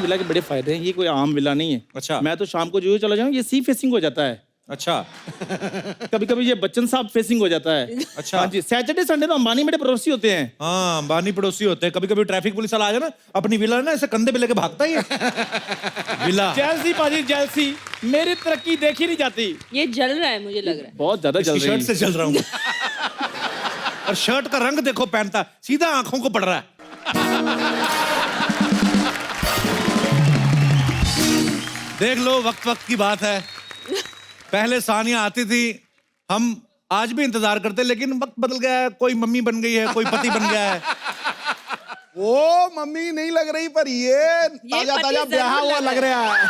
Villa के बड़े फायदे हैं, ये कोई आम विला नहीं है। अच्छा। मैं तो शाम को जो चला जाऊँ, ये सी फेसिंग हो जाता है। अच्छा। कभी कभी ये बच्चन साहब फेसिंग हो जाता है। अच्छा। हाँ जी, सैटरडे संडे तो अंबानी मेरे पड़ोसी होते हैं। हाँ, अंबानी पड़ोसी होते हैं। कभी कभी ट्रैफिक पुलिस वाला आ जाए ना, अपनी विला ना ऐसे कंधे पे लेके भागता ही है। विला। जैलसी पाजी, जैलसी। मेरी तरक्की देखी नहीं जाती। ये जल रहा है, मुझे लग रहा है। बहुत ज्यादा जल रही शर्ट है। से जल रहा हूँ। और शर्ट का रंग देखो, पहनता सीधा आंखों को पड़ रहा है। देख लो, वक्त वक्त की बात है। पहले सानिया आती थी, हम आज भी इंतजार करते, लेकिन वक्त बदल गया है। कोई मम्मी बन गई है, कोई पति बन गया है। वो मम्मी नहीं लग रही, पर ये ताजा ताजा ब्याह हुआ लग रहा है।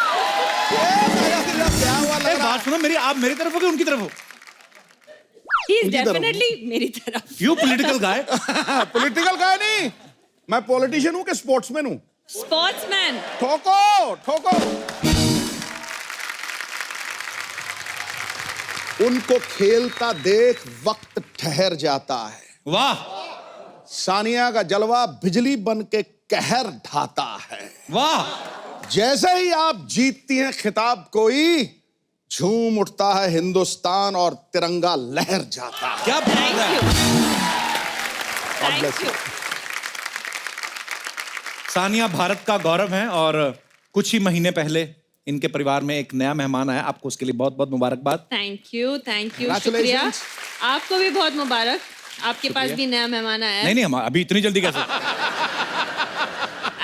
ये ताजा ताजा ब्याह हुआ लग रहा है। बात सुनो मेरी, आप मेरी तरफ हो कि उनकी तरफ हो? He is definitely मेरी तरफ। You political guy. पॉलिटिकल का नहीं, मैं पॉलिटिशियन हूँ कि स्पोर्ट्समैन हूँ? स्पोर्ट्समैन। ठोको ठोको। उनको खेलता देख वक्त ठहर जाता है। वाह सानिया का जलवा बिजली बन के कहर ढाता है। वाह। जैसे ही आप जीतती हैं खिताब, कोई झूम उठता है हिंदुस्तान और तिरंगा लहर जाता है। क्या बात Thank है। you। God bless Thank you। Sania Bharat का गौरव है, और कुछ ही महीने पहले इनके परिवार में एक नया मेहमान आया। आपको उसके लिए बहुत बहुत मुबारकबाद। थैंक यू, शुक्रिया। Congratulations। आपको भी बहुत मुबारक। आपके पास भी नया मेहमान आया है। नहीं नहीं, हम अभी इतनी जल्दी कैसे?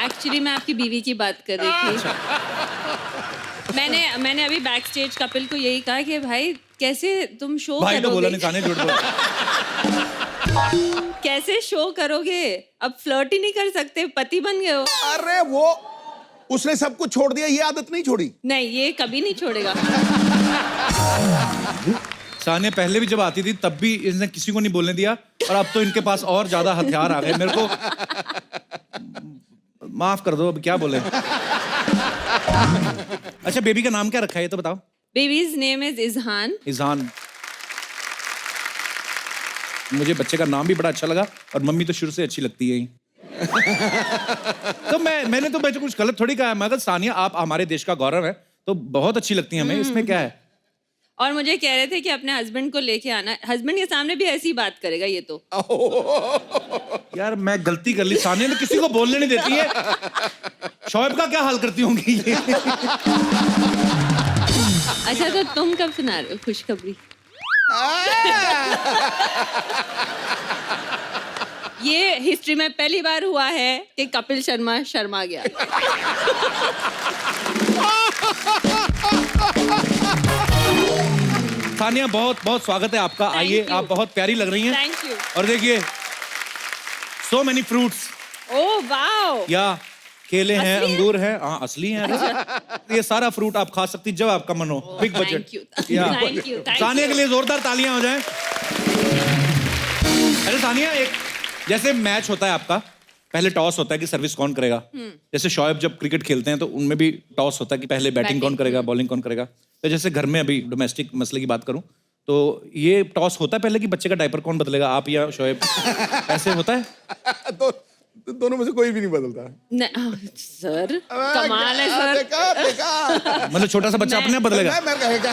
एक्चुअली मैं आपकी बीवी की बात कर रही थी। मैंने अभी बैक स्टेज कपिल को यही कहा कि भाई कैसे तुम शो भाई तो बोला करोगे, नहीं, सानिया झूठ बोला। कैसे शो करोगे, अब फ्लर्ट ही नहीं कर सकते, पति बन गए हो। अरे वो उसने सब कुछ छोड़ दिया, ये आदत नहीं छोड़ी। नहीं, ये कभी नहीं छोड़ेगा। सानिया पहले भी जब आती थी तब भी इसने किसी को नहीं बोलने दिया, और अब तो इनके पास और ज्यादा हथियार आ गए। मेरे को माफ कर दो, अब क्या बोले। अच्छा, बेबी का नाम क्या रखा है ये तो बताओ। Babies name is Izhan. Izhan. मुझे बच्चे का नाम भी बड़ा अच्छा लगा, और मम्मी तो शुरू से अच्छी लगती है ही। तो मैंने तो बच्चे कुछ गलत थोड़ी कहा, मगर सानिया आप हमारे देश का गौरव है, तो बहुत अच्छी लगती है हमें, इसमें क्या है। और मुझे कह रहे थे कि अपने हस्बैंड को लेके आना। हस्बैंड के सामने भी ऐसी बात करेगा ये तो। यार मैं गलती कर ली, सानिया तो किसी को बोलने नहीं देती है। शोएब का क्या हाल करती होंगी ये। अच्छा, तो तुम कब सुना रहे हो खुशखबरी? ये हिस्ट्री में पहली बार हुआ है कि कपिल शर्मा शर्मा गया। सानिया बहुत बहुत स्वागत है आपका। आइए, you। आप बहुत प्यारी लग रही हैं। Thank you. और देखिए, so many fruits. Oh wow. या केले हैं, असली है? अंगूर हैं। हाँ असली हैं। ये सारा फ्रूट आप खा सकती जब आपका मन हो। Big budget. Thank you, thank you. Sania के लिए जोरदार तालियां हो जाएं। अरे सानिया, एक जैसे मैच होता है आपका, पहले टॉस होता है कि सर्विस कौन करेगा। जैसे शोएब जब क्रिकेट खेलते हैं तो उनमें भी टॉस होता है कि पहले बैटिंग कौन करेगा, बॉलिंग कौन करेगा। तो जैसे घर में अभी डोमेस्टिक मसले की बात करूं तो ये टॉस होता है पहले कि बच्चे का डायपर कौन बदलेगा, आप या शोएब? ऐसे होता है? तो दोनों में से कोई भी नहीं बदलता। सर कमाल है सर। देखा। मतलब छोटा सा बच्चा अपने आप बदलेगा? मैं कहेगा।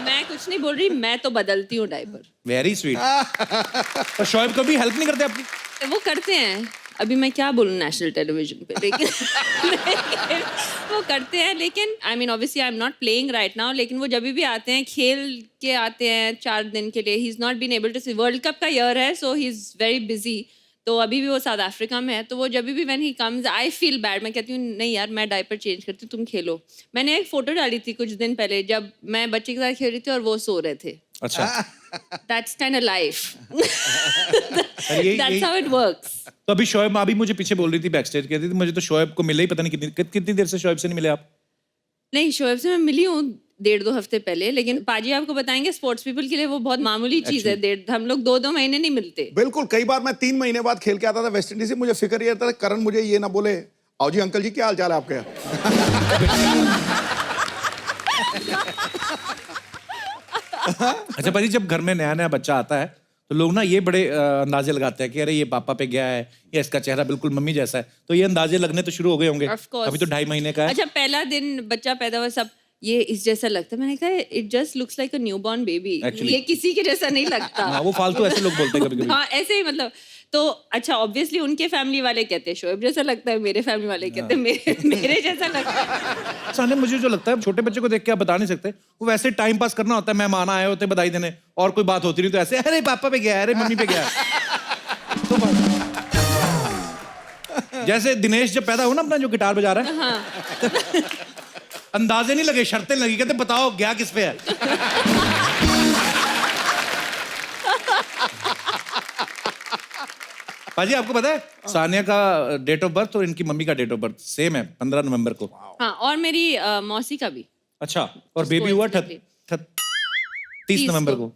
मैं कुछ नहीं बोल रही, मैं तो बदलती हूँ डायपर। Very sweet. और शोएब कभी हेल्प नहीं करते आपकी? वो करते हैं। अभी मैं क्या बोलूं नेशनल टेलीविजन पे, लेकिन वो करते हैं। लेकिन I mean obviously I am not playing right now, लेकिन वो जब भी आते हैं खेल के आते हैं 4 दिन के लिए। He is not been able to see, world cup का ईयर है, so he is very busy. तो अभी भी वो साउथ अफ्रीका में है, तो वो जब भी when he comes I feel bad. मैं कहती हूँ नहीं यार, मैं डायपर चेंज करती हूँ, तुम खेलो। मैंने एक फोटो डाली थी कुछ दिन पहले जब मैं बच्चे के साथ खेल रही थी और वो सो रहे थे। अच्छा। That's kind of life. यही- That's how it works. तो अभी शोएब अभी मुझे पीछे बोल रही थी बैक स्टेज, कहती थी मुझे तो शोएब को मिले ही पता नहीं कितनी देर से शोएब से नहीं मिले आप। नहीं, शोएब से मैं मिली हूँ 1.5-2 हफ्ते पहले, लेकिन पाजी आपको बताएंगे स्पोर्ट्स पीपल के लिए वो बहुत मामूली चीज है। हम लोग 2-2 महीने नहीं मिलते। बिल्कुल, कई बार मैं 3 महीने बाद खेल के आता था वेस्ट इंडीज से, मुझे फिक्र ये था करण मुझे ये ना बोले, आओ जी अंकल जी क्या हाल चाल है आपके। अच्छा भाई, जब घर में नया नया बच्चा आता है तो लोग ना ये बड़े अंदाजे लगाते हैं कि अरे ये पापा पे गया है या इसका चेहरा बिल्कुल मम्मी जैसा है, तो ये अंदाजे लगने तो शुरू हो गए होंगे। Of course. अभी तो 2.5 महीने का है। अच्छा, पहला दिन बच्चा पैदा हुआ, सब ये इस जैसा लगता है। मैंने कहा it just looks like a newborn baby, Actually. ये किसी के जैसा नहीं लगता। हाँ, वो फालतू ऐसे लोग बोलते हैं कभी-कभी। हाँ, ऐसे ही मतलब। तो अच्छा, ऑब्वियसली उनके फैमिली वाले कहते हैं शोएब जैसा लगता है, मेरे फैमिली वाले कहते हैं मेरे जैसा लगता है। साने मुझे जो लगता है, छोटे बच्चे को देख के आप बता नहीं सकते, वो वैसे टाइम पास करना होता है, मेहमान आए होते बधाई देने और कोई बात होती नहीं तो ऐसे अरे पापा पे गया है, अरे मम्मी पे गया है। तो जैसे दिनेश जब पैदा हुआ ना अपना जो गिटार बजा रहा है, हाँ। अंदाजे नहीं लगे, शर्तें लगी, कहते बताओ गया किस पे है। पाजी आपको पता है सानिया का डेट ऑफ बर्थ और इनकी मम्मी का डेट ऑफ बर्थ सेम है, 15 नवंबर को। हाँ, और मेरी मौसी का भी। अच्छा, और बेबी हुआ 30 नवंबर को।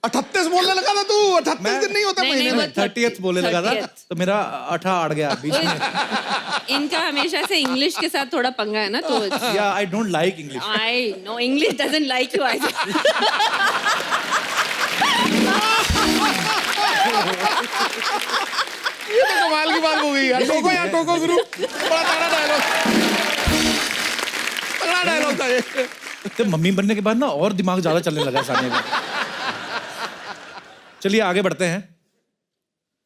38 बोलने लगा था तू, 38 दिन नहीं होता नहीं, महीने नहीं, में। वो 30th बोलने लगा था, 30th। तो मेरा 18 अड़ गया बीच में। इनका हमेशा से इंग्लिश के साथ थोड़ा पंगा है ना, तो या I don't like English. I know English doesn't like you. I ये तो कमाल की बात हो गई यार। टोको यार, टोको गुरु, बड़ा तगड़ा डायलॉग, तगड़ा डायलॉग था ये। तो मम्मी बनने के बाद ना और दिमाग ज्यादा चलने लगा सानिया का। चलिए आगे बढ़ते हैं।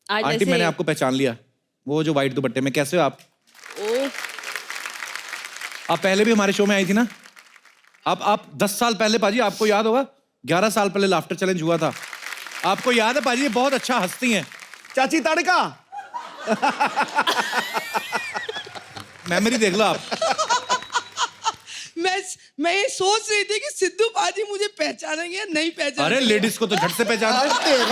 आज आंटी जैसे मैंने आपको पहचान लिया, वो जो व्हाइट दुपट्टे में, कैसे हो आप? ओह, आप पहले भी हमारे शो में आई थी ना। आप 10 साल पहले पाजी, आपको याद होगा 11 साल पहले लाफ्टर चैलेंज हुआ था, आपको याद है पाजी? ये बहुत अच्छा हंसती हैं। चाची तड़का। मेमोरी देख लो आप। मैं ये सोच रही थी कि सिद्धू पाजी मुझे पहचानेंगे या नहीं पहचानेंगे। अरे लेडीज को तो झट से पहचानते हैं।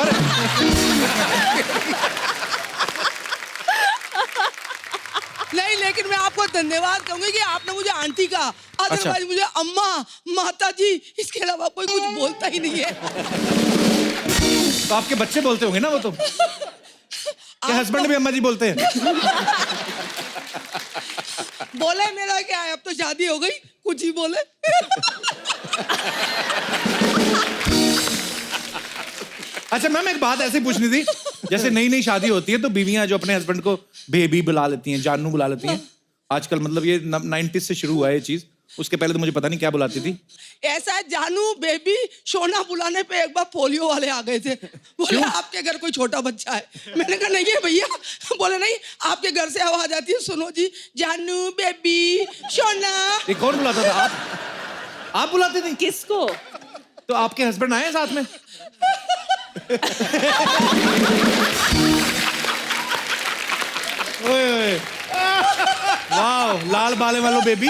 नहीं, लेकिन मैं आपको धन्यवाद कहूंगी कि आपने मुझे आंटी कहा, अदरवाइज मुझे अम्मा, माता जी, इसके अलावा कोई कुछ बोलता ही नहीं है। तो आपके बच्चे बोलते होंगे ना वो तो। क्या हस्बैंड भी अम्मा जी बोलते हैं? बोले मेरा क्या है, अब तो शादी हो गई, कुछ ही बोले। अच्छा मैम, एक बात ऐसे पूछनी थी, जैसे नई नई शादी होती है तो बीवियां जो अपने हस्बैंड को बेबी बुला लेती हैं, जानू बुला लेती हैं आजकल, मतलब ये 90s से शुरू हुआ है ये चीज, उसके पहले तो मुझे पता नहीं क्या बुलाती थी। ऐसा है, जानू बेबी सोना बुलाने पे एक बार पोलियो वाले आ गए थे, बोले आपके घर कोई छोटा बच्चा है। मैंने कहा नहीं है भैया, बोले नहीं आपके घर से आवाज आती है, सुनो जी, जानू बेबी सोना। ये कौन बुलाता था? आप बुलाते थे? किसको? तो आपके हस्बैंड आए साथ में? ओए ओए, वाह, लाल बाले वालों बेबी।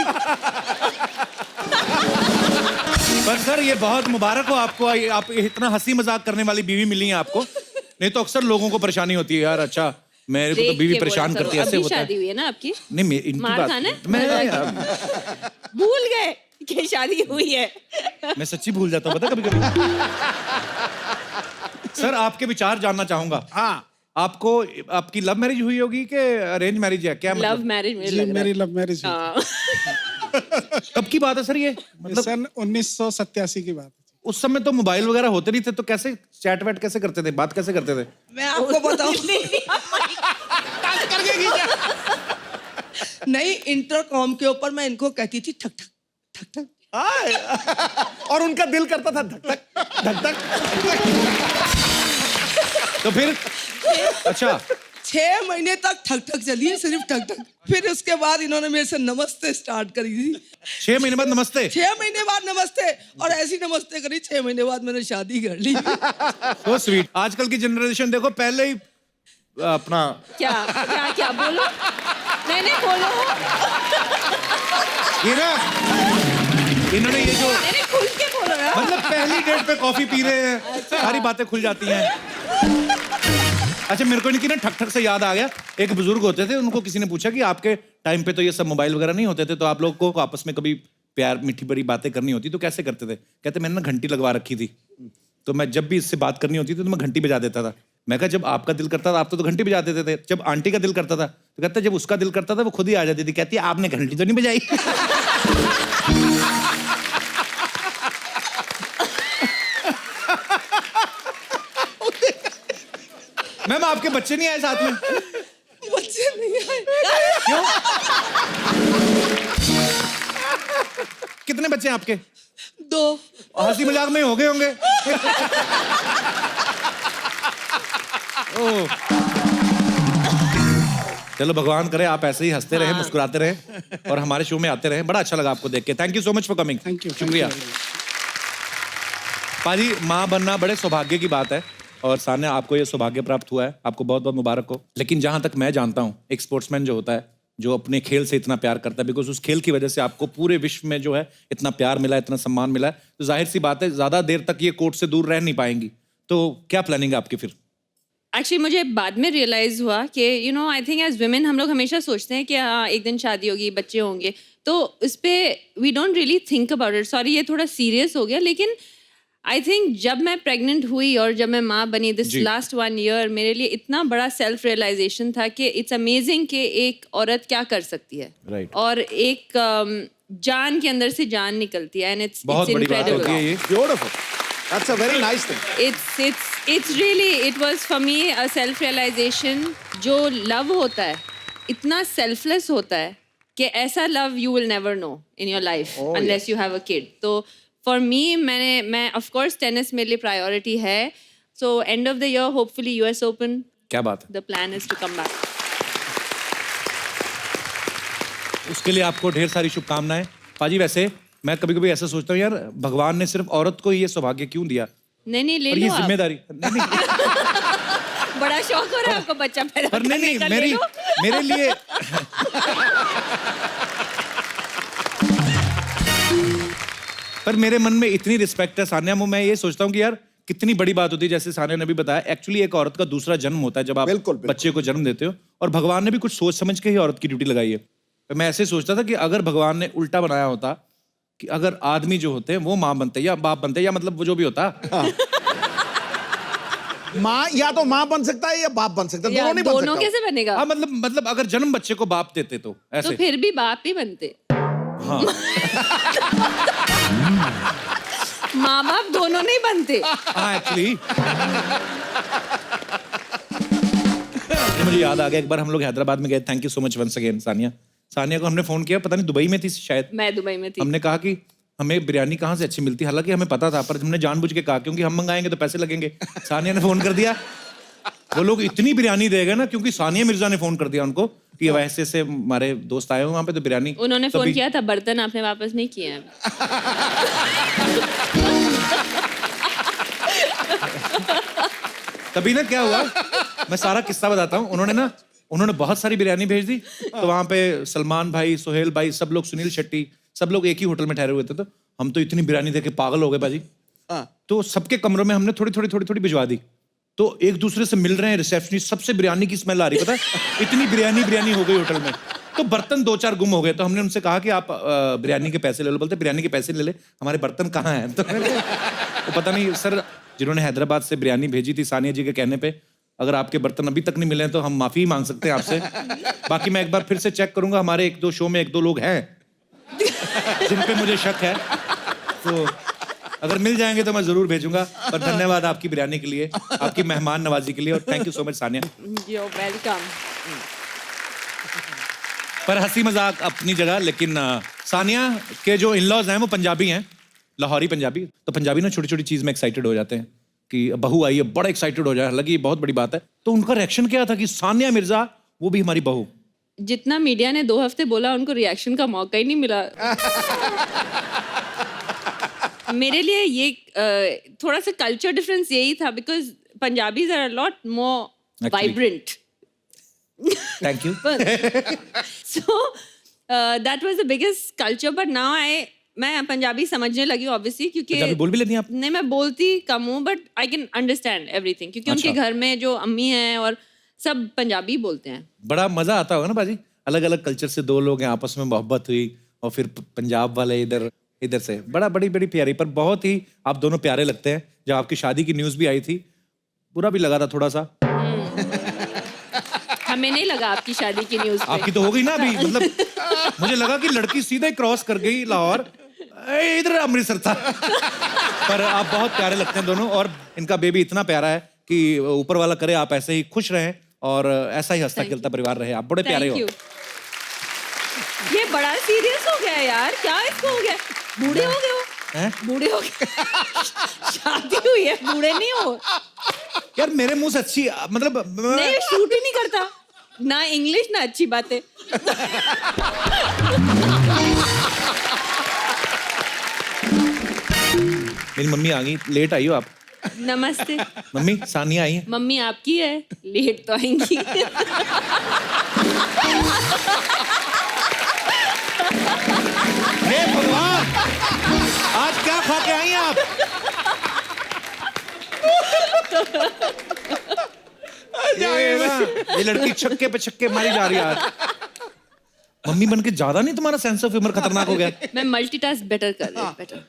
पर सर ये बहुत मुबारक हो आपको, आप इतना हंसी मजाक करने वाली बीवी मिली है आपको, नहीं तो अक्सर लोगों को परेशानी होती है यार। अच्छा मेरे को तो बीवी परेशान करती है, ऐसे अभी होता शादी है। हुई है ना आपकी? नहीं इनकी मार बात खाना? मैं भूल गए कि शादी हुई है। मैं सच्ची भूल जाता हूँ, पता कभी कभी। सर आपके विचार जानना चाहूंगा। हाँ, आपको, आपकी लव मैरिज हुई होगी कि अरेंज मैरिज है? क्या लव मतलब? मैरिज जी मेरी लव मैरिज हुई हाँ। कब की बात है सर ये? मतलब सन 1987 की बात है। उस समय तो मोबाइल वगैरह होते नहीं थे, तो कैसे चैट वैट कैसे करते थे, बात कैसे करते थे? मैं आपको बताऊं, नहीं, इंटरकॉम के ऊपर मैं इनको कहती थी ठक ठक ठक ठक, और उनका दिल करता था धक धक धक धक। तो फिर अच्छा 6 महीने तक ठक ठक चली है, सिर्फ ठक ठक। फिर उसके बाद इन्होंने मेरे से नमस्ते स्टार्ट करी थी। 6 महीने बाद नमस्ते? 6 महीने बाद नमस्ते, और ऐसी नमस्ते करी, 6 महीने बाद मैंने शादी कर ली। So sweet. आजकल की जनरेशन देखो, पहले ही अपना क्या क्या क्या बोलो? नहीं बोलो। ये ना, इन्होंने ये जो नहीं खुल के बोलो यार। मतलब पहली डेट पे कॉफी पी रहे हैं, सारी बातें खुल जाती हैं। अच्छा मेरे को इनकी ना ठक ठक से याद आ गया, एक बुजुर्ग होते थे, उनको किसी ने पूछा कि आपके टाइम पे तो ये सब मोबाइल वगैरह नहीं होते थे, तो आप लोग को आपस में कभी प्यार मीठी बड़ी बातें करनी होती तो कैसे करते थे? कहते मैंने ना घंटी लगवा रखी थी, तो मैं जब भी इससे बात करनी होती थी तो मैं घंटी बजा देता था। मैं कहा जब आपका दिल करता था आप तो घंटी बजा देते थे, जब आंटी का दिल करता था तो कहता जब उसका दिल करता था वो खुद ही आ जाती थी, कहती आपने घंटी तो नहीं बजाई। आपके बच्चे नहीं आए साथ में? बच्चे नहीं आए। क्यों? कितने बच्चे हैं आपके? 2। हंसी मजाक में हो गए होंगे। ओह। चलो भगवान करे आप ऐसे ही हंसते रहे, मुस्कुराते रहे और हमारे शो में आते रहे। बड़ा अच्छा लगा आपको देख के। Thank you so much for coming. Thank you. शुक्रिया। पाजी, माँ बनना बड़े सौभाग्य की बात है और सान्या आपको ये सौभाग्य प्राप्त हुआ है, आपको बहुत बहुत मुबारक हो। लेकिन जहां तक मैं जानता हूँ, एक स्पोर्ट्समैन जो होता है, जो अपने खेल से इतना प्यार करता है, बिकॉज उस खेल की वजह से आपको पूरे विश्व में जो है इतना प्यार मिला है, इतना सम्मान मिला है, तो जाहिर सी बात है ज्यादा देर तक ये कोर्ट से दूर रह नहीं पाएंगी। तो क्या प्लानिंग है आपकी फिर? एक्चुअली मुझे बाद में रियलाइज हुआ कि आई थिंक एज वुमेन हम लोग हमेशा सोचते हैं कि हाँ एक दिन शादी होगी, बच्चे होंगे, तो इस पे we don't really think about it. Sorry ये थोड़ा सीरियस हो गया, लेकिन आई थिंक जब मैं प्रेग्नेंट हुई और जब मैं माँ बनी दिस लास्ट 1 ईयर, मेरे लिए इतना बड़ा सेल्फ रियलाइजेशन था कि इट्स अमेजिंग कि एक औरत क्या कर सकती है। Right. और एक जान के अंदर से जान निकलती है, एंड इट्स बहुत बड़ी बात होती है ये। Beautiful, that's a very nice thing. it's really it was for me a self realization। जो लव होता है इतना selfless होता है कि ऐसा love you will never know in your life unless you have a kid। तो for me मैं of course tennis मेरे लिए priority है। So end of the year hopefully US Open। क्या बात है। The plan is to come back। उसके लिए आपको ढेर सारी शुभकामनाएं। पाजी, वैसे मैं कभी कभी ऐसा सोचता हूँ यार, भगवान ने सिर्फ औरत को ही ये सौभाग्य क्यों दिया? नहीं ले और ये लो आप। जिम्मेदारी नहीं, बड़ा शौक हो रहा है आपको बच्चा पैदा पर नहीं करने का, ले लो। मेरे लिए पर मेरे मन में इतनी रिस्पेक्ट है सान्या, मैं ये सोचता हूँ कि यार कितनी बड़ी बात होती है। जैसे सान्या ने भी बताया, एक्चुअली एक औरत का दूसरा जन्म होता है जब आप बिल्कुल, बिल्कुल। बच्चे को जन्म देते हो, और भगवान ने भी कुछ सोच समझ के ही औरत की ड्यूटी लगाई है। तो मैं ऐसे सोचता था कि अगर भगवान ने उल्टा बनाया होता कि अगर आदमी जो होते हैं वो माँ बनते या बाप बनते, या मतलब वो जो भी होता, माँ या तो माँ बन सकता है या बाप बन सकता है, यार, दोनों नहीं बन दोनों सकता। कैसे बनेगा? हाँ मतलब अगर जन्म बच्चे को बाप देते तो तो ऐसे। फिर भी बाप ही बनते। हाँ। माँ बाप दोनों नहीं बनते। हाँ एक्चुअली मुझे याद आ गया, एक बार हम लोग हैदराबाद में गए। Thank you so much once again Sania को हमने फोन किया, पता नहीं दुबई में थी शायद। मैं दुबई में थी। हमने कहा कि हमें बिरयानी कहाँ से अच्छी मिलती है, हालांकि हमें पता था, पर हमने जानबूझ के कहा क्योंकि हम मंगाएंगे तो पैसे लगेंगे। सानिया ने फोन कर दिया, वो लोग इतनी बिरयानी देगा ना, क्योंकि सानिया मिर्जा ने फोन कर दिया उनको कि वैसे से हमारे दोस्त आए हुए वहां पे, तो बिरयानी उन्होंने फोन किया था, बर्तन आपने वापस नहीं किए हैं। तभी ना क्या हुआ, मैं सारा किस्सा बताता हूँ। उन्होंने बहुत सारी बिरयानी भेज दी, तो वहां पे सलमान भाई, सोहेल भाई, सब लोग, सुनील शेट्टी, सब लोग एक ही होटल में ठहरे हुए थे। तो हम तो इतनी बिरयानी देख के पागल हो गए बाजी। तो सबके कमरों में हमने थोड़ी थोड़ी भिजवा दी। तो एक दूसरे से मिल रहे हैं रिसेप्शनिस्ट, सबसे बिरयानी की स्मेल आ रही, पता है, इतनी बिरयानी हो गई होटल में। तो बर्तन 2-4 गुम हो गए। तो हमने उनसे कहा कि आप बिरयानी के पैसे ले लो। बोलते बिरयानी के पैसे ले ले, हमारे बर्तन कहाँ हैं? तो पता नहीं सर, जिन्होंने हैदराबाद से बिरयानी भेजी थी सानिया जी के कहने पे, अगर आपके बर्तन अभी तक नहीं मिले हैं तो हम माफी मांग सकते हैं आपसे। बाकी मैं एक बार फिर से चेक करूंगा, हमारे 1-2 शो में 1-2 लोग हैं जिन पे मुझे शक है, तो अगर मिल जाएंगे तो मैं जरूर भेजूंगा। पर धन्यवाद आपकी बिरयानी के लिए, आपकी मेहमान नवाजी के लिए, और thank you so much Sania. You're welcome। पर हंसी मजाक अपनी जगह, लेकिन सानिया के जो इन-लॉज हैं वो पंजाबी हैं, लाहौरी पंजाबी। तो पंजाबी ना छोटी छोटी चीज में एक्साइटेड हो जाते हैं कि बहू आई है, बड़ा एक्साइटेड हो जाए, हालांकि ये बहुत बड़ी बात है। तो उनका रिएक्शन क्या था कि सानिया मिर्जा वो भी हमारी बहू? जितना मीडिया ने 2 हफ्ते बोला, उनको रिएक्शन का मौका ही नहीं मिला। मेरे लिए ये थोड़ा सा कल्चर डिफरेंस यही था, because Punjabis are a lot more vibrant. Thank you. So that was the biggest culture, but now मैं पंजाबी समझने लगी ऑब्वियसली, क्योंकि पंजाबी बोल भी लेती हैं आप? नहीं, मैं बोलती कम हूँ, but I can understand everything, क्योंकि उनके घर में जो अम्मी हैं और सब पंजाबी बोलते हैं। बड़ा मजा आता होगा ना बाजी, अलग अलग कल्चर से 2 लोग हैं, आपस में मोहब्बत हुई, और फिर पंजाब वाले इधर से, बड़ी प्यारी। पर बहुत ही आप दोनों प्यारे लगते हैं। जब आपकी शादी की न्यूज भी आई थी, बुरा भी लगा था थोड़ा सा। हमें नहीं लगा आपकी शादी की न्यूज़ पे। आपकी तो हो गई ना अभी, मतलब मुझे लगा कि लड़की सीधे क्रॉस कर गई लाहौर, इधर अमृतसर था। पर आप बहुत प्यारे लगते हैं दोनों, और इनका बेबी इतना प्यारा है कि ऊपर वाला करे आप ऐसे ही खुश रहें और ऐसा ही हंसता खेलता परिवार रहे। आप बड़े प्यारे थैंक हो। यू। ये बड़ा सीरियस हो गया यार, क्या इसको हो गया? बूढ़े हो गए हो? हैं? बूढ़े हो गए? शादी हुई है, बूढ़े नहीं हो। यार मेरे मुंह से अच्छी मतलब नहीं, शूट ही नहीं करता ना इंग्लिश ना अच्छी बातें। मेरी मम्मी आ गई, लेट आई हो आप? नमस्ते। मम्मी सानिया आई है। मम्मी आपकी है, लेट तो आएंगी। हे भगवान, आज क्या खा के आई हैं आप? ये लड़की छक्के पे छक्के मारी जा रही है आज। मम्मी बन के ज्यादा नहीं तुम्हारा सेंस ऑफ ह्यूमर खतरनाक हो गया? मैं मल्टीटास्क बेटर कर रही हूँ, बेटर।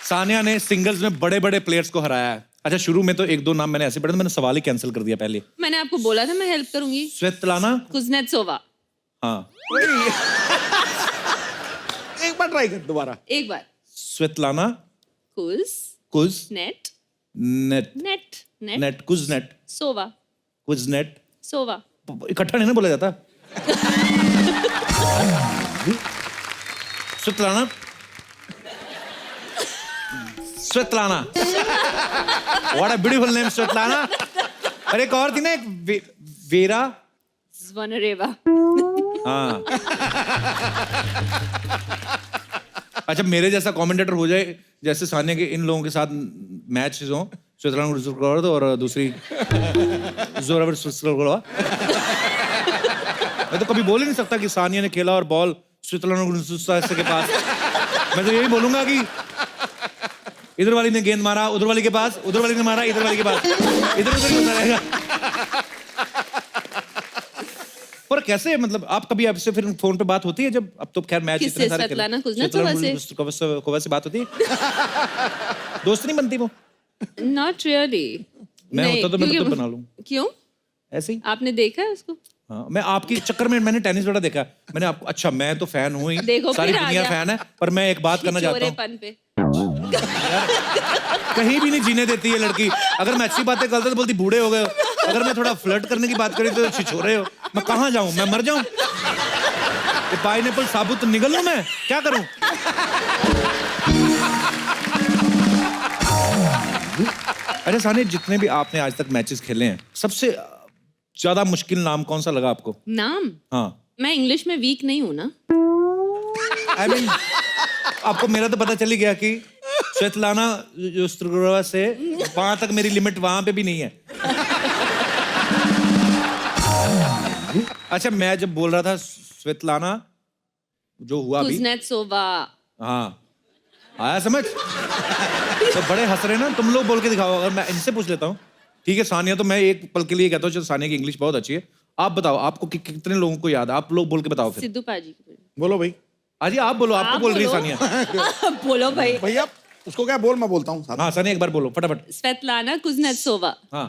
सानिया ने सिंगल्स में बड़े बड़े प्लेयर्स को हराया है। अच्छा शुरू में तो एक दो नाम मैंने ऐसे पढ़े, मैंने सवाल ही कैंसिल कर दिया पहले। मैंने आपको बोला था मैं हेल्प करूंगी। स्वेतलाना। कुज़नेत्सोवा। हाँ एक बार ट्राई कर दोबारा। एक बार। स्वेतलाना कुज़नेट नेट नेट कुज़नेट सोवा। कुज़नेट सोवा। इकट्ठा नहीं ना बोला जाता। Svetlana Svetlana what a beautiful name Svetlana. अरे एक और थी ना, एक वेरा ज़्वनरेवा। हाँ। अच्छा मेरे जैसा कमेंटेटर हो जाए जैसे सानिया के इन लोगों के साथ मैच हो, स्विट्जरलैंड और दूसरी जोरावर स्विट्जरलैंड। मैं तो कभी बोल ही नहीं सकता कि सानिया ने खेला और बॉल स्विट्जरलैंड के पास। मैं तो यही बोलूंगा कि इधर वाली ने गेंद मारा उधर वाली के पास, उधर वाली ने मारा इधर वाली के पास, इधर उधर ही होता रहेगा। पर कैसे मतलब आप कभी आपसे फिर फोन पे बात होती है जब अब तो खैर मैच किससे? स्वेतलाना कुज़नेत्सोवा से बात होती है? दोस्त नहीं बनती वो? Not really। मैं नहीं, होता तो मैं क्योंकि- तो बना लूं क्यों? ऐसे ही। आपने देखा है उसको? हाँ मैं आपके चक्कर में मैंने टेनिस बड़ा देखा। मैंने आपको अच्छा मैं तो फैन हूँ ही, देखो सारी फिर आ दुनिया गया। फैन है, पर मैं एक बात करना चाहता हूँ। छिछोरेपन पे। कहीं भी नहीं जीने देती है लड़की। अगर मैं अच्छी बातें करता तो बोलती बूढ़े हो गए हो, अगर मैं थोड़ा फ्लर्ट करने की बात करी तो छिछोरे हो। मैं कहाँ जाऊं? मैं मर जाऊं? ये पाइनएप्पल साबुत निगल लूं मैं? क्या करूं? अरे सानिया जितने भी आपने आज तक मैचेस खेले हैं सबसे ज्यादा मुश्किल नाम कौन सा लगा आपको? नाम? हाँ मैं इंग्लिश में वीक नहीं हूँ ना। आई मीन आपको मेरा तो पता चल ही गया कि स्वेतलाना जो स्ट्रुगरवा से वहां तक मेरी लिमिट वहां पे भी नहीं है। अच्छा मैं जब बोल रहा था स्वेतलाना जो हुआ अभी, कुज़नेत्सोवा। हाँ आया समझ? तो बड़े हंस रहे ना, तुम लोग बोल के दिखाओ। अगर मैं इनसे पूछ लेता हूँ, ठीक है सानिया तो मैं एक पल के लिए कहता हूँ, सानिया की इंग्लिश बहुत अच्छी है। आप बताओ आपको कितने लोगों को याद है? आप लोग बोल के बताओ फिर। सिद्धू पाजी। बोलो भाई। अजी आप बोलो, आपको बोल रही है सानिया। आप बोलो भाई। भैया उसको क्या बोल, मैं बोलता हूँ। हाँ सानिया एक बार बोलो फटाफट। Svetlana Kuznetsova. हाँ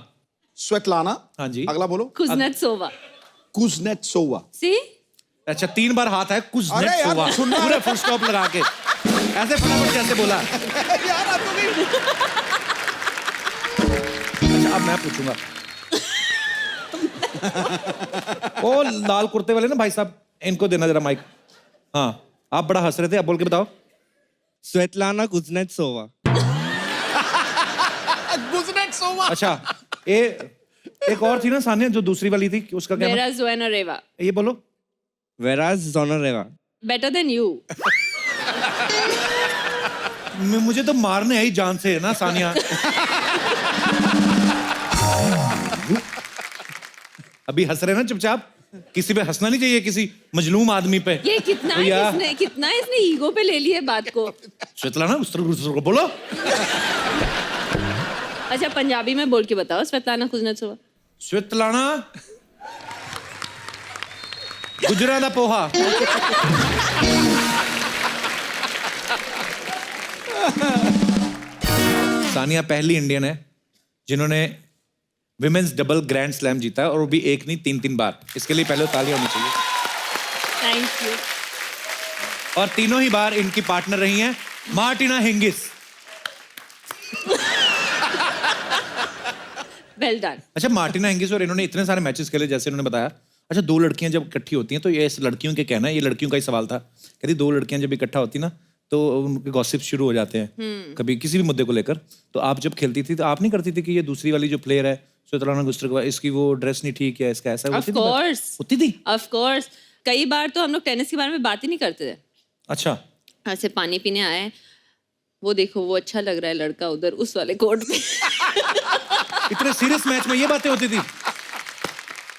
स्वेतलाना। हाँ जी। अगला बोलो। कुज़नेत्सोवा। कुज़नेत्सोवा। सी? अच्छा 3 बार हाथ है अरे यार, कुज़नेत्सोवा, सुनना पूरा फुल स्टॉप लगा के ऐसे फटाफट कैसे बोला? यार आप तो नहीं। अच्छा अब मैं पूछूंगा। ओ लाल कुर्ते वाले ना भाई साहब, इनको देना जरा माइक। हाँ आप बड़ा हंस रहे थे, अब बोल के बताओ। Svetlana Kuznetsova. कुज़नेत्सोवा। अच्छा एक और थी ना सानिया जो दूसरी वाली थी, उसका क्या नाम? Vera Zvonareva. ये बोलो। Vera Zvonareva. Better than you. मुझे तो मारने है ही जान से ना सानिया। अभी हंस रहे ना चुपचाप, किसी पे हंसना नहीं चाहिए, किसी मजलूम आदमी पे। ये कितना तो यार- कितना इसने ईगो पे ले लिया बात को। स्वेतलाना उस तरह को बोलो। अच्छा पंजाबी में बोल के बताओ स्वेतलाना कुज़नेत्सोवा। स्वेतलाना गुजरा दा पोहा। सानिया पहली इंडियन है जिन्होंने विमेंस डबल ग्रैंड स्लैम जीता है, और वो भी एक नहीं 3 बार। इसके लिए पहले तालियां होनी चाहिए। Thank you. और तीनों ही बार इनकी पार्टनर रही हैं मार्टिना हिंगिस। Well done. अच्छा, मार्टिना हिंगिस और इन्होंने इतने सारे मैचेस खेले, जैसे उन्होंने बताया। अच्छा, दो लड़कियां जब इकट्ठी होती हैं तो ये लड़कियों के कहना है, ये लड़कियों का ही सवाल था, कहती दो लड़कियां जब इकट्ठा होती ना तो उनके गॉसिप शुरू हो जाते हैं कभी किसी भी मुद्दे को लेकर। तो आप जब खेलती थी तो आप नहीं करती थी कि ये दूसरी वाली जो प्लेयर है स्वेतलाना गुस्ट्रेकोवा, इसकी वो ड्रेस नहीं ठीक है, इसका ऐसा ऑफ कोर्स, होती थी? Of course. कई बार तो हम लोग टेनिस के बारे में बात ही नहीं करते थे। अच्छा, ऐसे पानी पीने आए, वो देखो वो अच्छा लग रहा है लड़का उधर उस वाले कोर्ट में। इतने सीरियस मैच में ये बातें होती थी?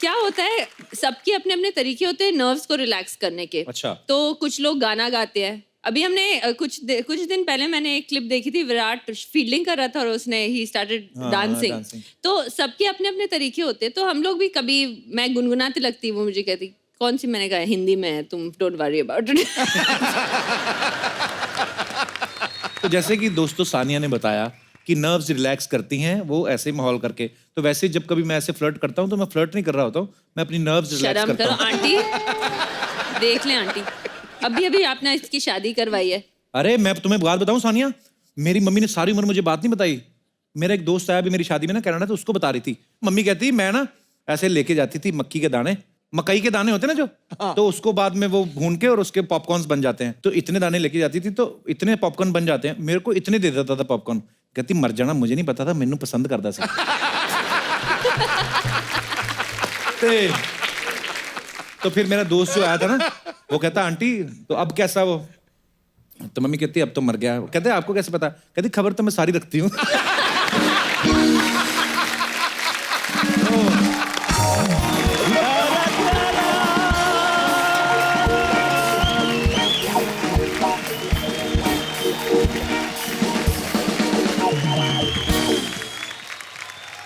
क्या होता है, सबके अपने अपने तरीके होते हैं नर्व्स को रिलैक्स करने के। अच्छा। तो कुछ लोग गाना गाते हैं। अभी हमने कुछ दिन पहले मैंने एक क्लिप देखी थी, विराट फील्डिंग कर रहा था और उसने ही स्टार्टेड डांसिंग। तो सबके अपने अपने तरीके होते हैं। तो हम लोग भी कभी, मैं गुनगुनाते लगती, वो मुझे कहती कौन सी, मैंने कहा हिंदी में है, तुम डोंट वरी अबाउट इट। तो जैसे कि दोस्तों सानिया ने बताया कि नर्व्स रिलैक्स करती हैं वो ऐसे ही माहौल करके, तो वैसे जब कभी मैं ऐसे फ्लर्ट करता हूँ तो मैं फ्लर्ट नहीं कर रहा होता हूँ, मैं अपनी नर्व्स रिलैक्स शर्म करता करो हूँ। आंटी, देख लें आंटी, अभी आपने इसकी शादी करवाई है। अरे मैं तुम्हें बात बताऊं सानिया, मेरी मम्मी ने सारी उम्र मुझे बात नहीं बताई। मेरा एक दोस्त आया अभी मेरी शादी में ना कनाडा, तो उसको बता रही थी। मम्मी कहती मैं ना ऐसे लेके जाती थी मक्की के दाने, मकई के दाने होते ना जो, तो उसको बाद में वो भून के और उसके पॉपकॉर्न्स बन जाते हैं। तो इतने दाने लेके जाती थी तो इतने पॉपकॉर्न बन जाते हैं, मेरे को इतने दे देता था पॉपकॉर्न। कहती मर जाना, मुझे नहीं पता था, मैनू पसंद करता सी। तो फिर मेरा दोस्त जो आया था ना, वो कहता आंटी तो अब कैसा वो, तो मम्मी कहती अब तो मर गया। कहते आपको कैसे पता? कहती खबर तो मैं सारी रखती हूँ।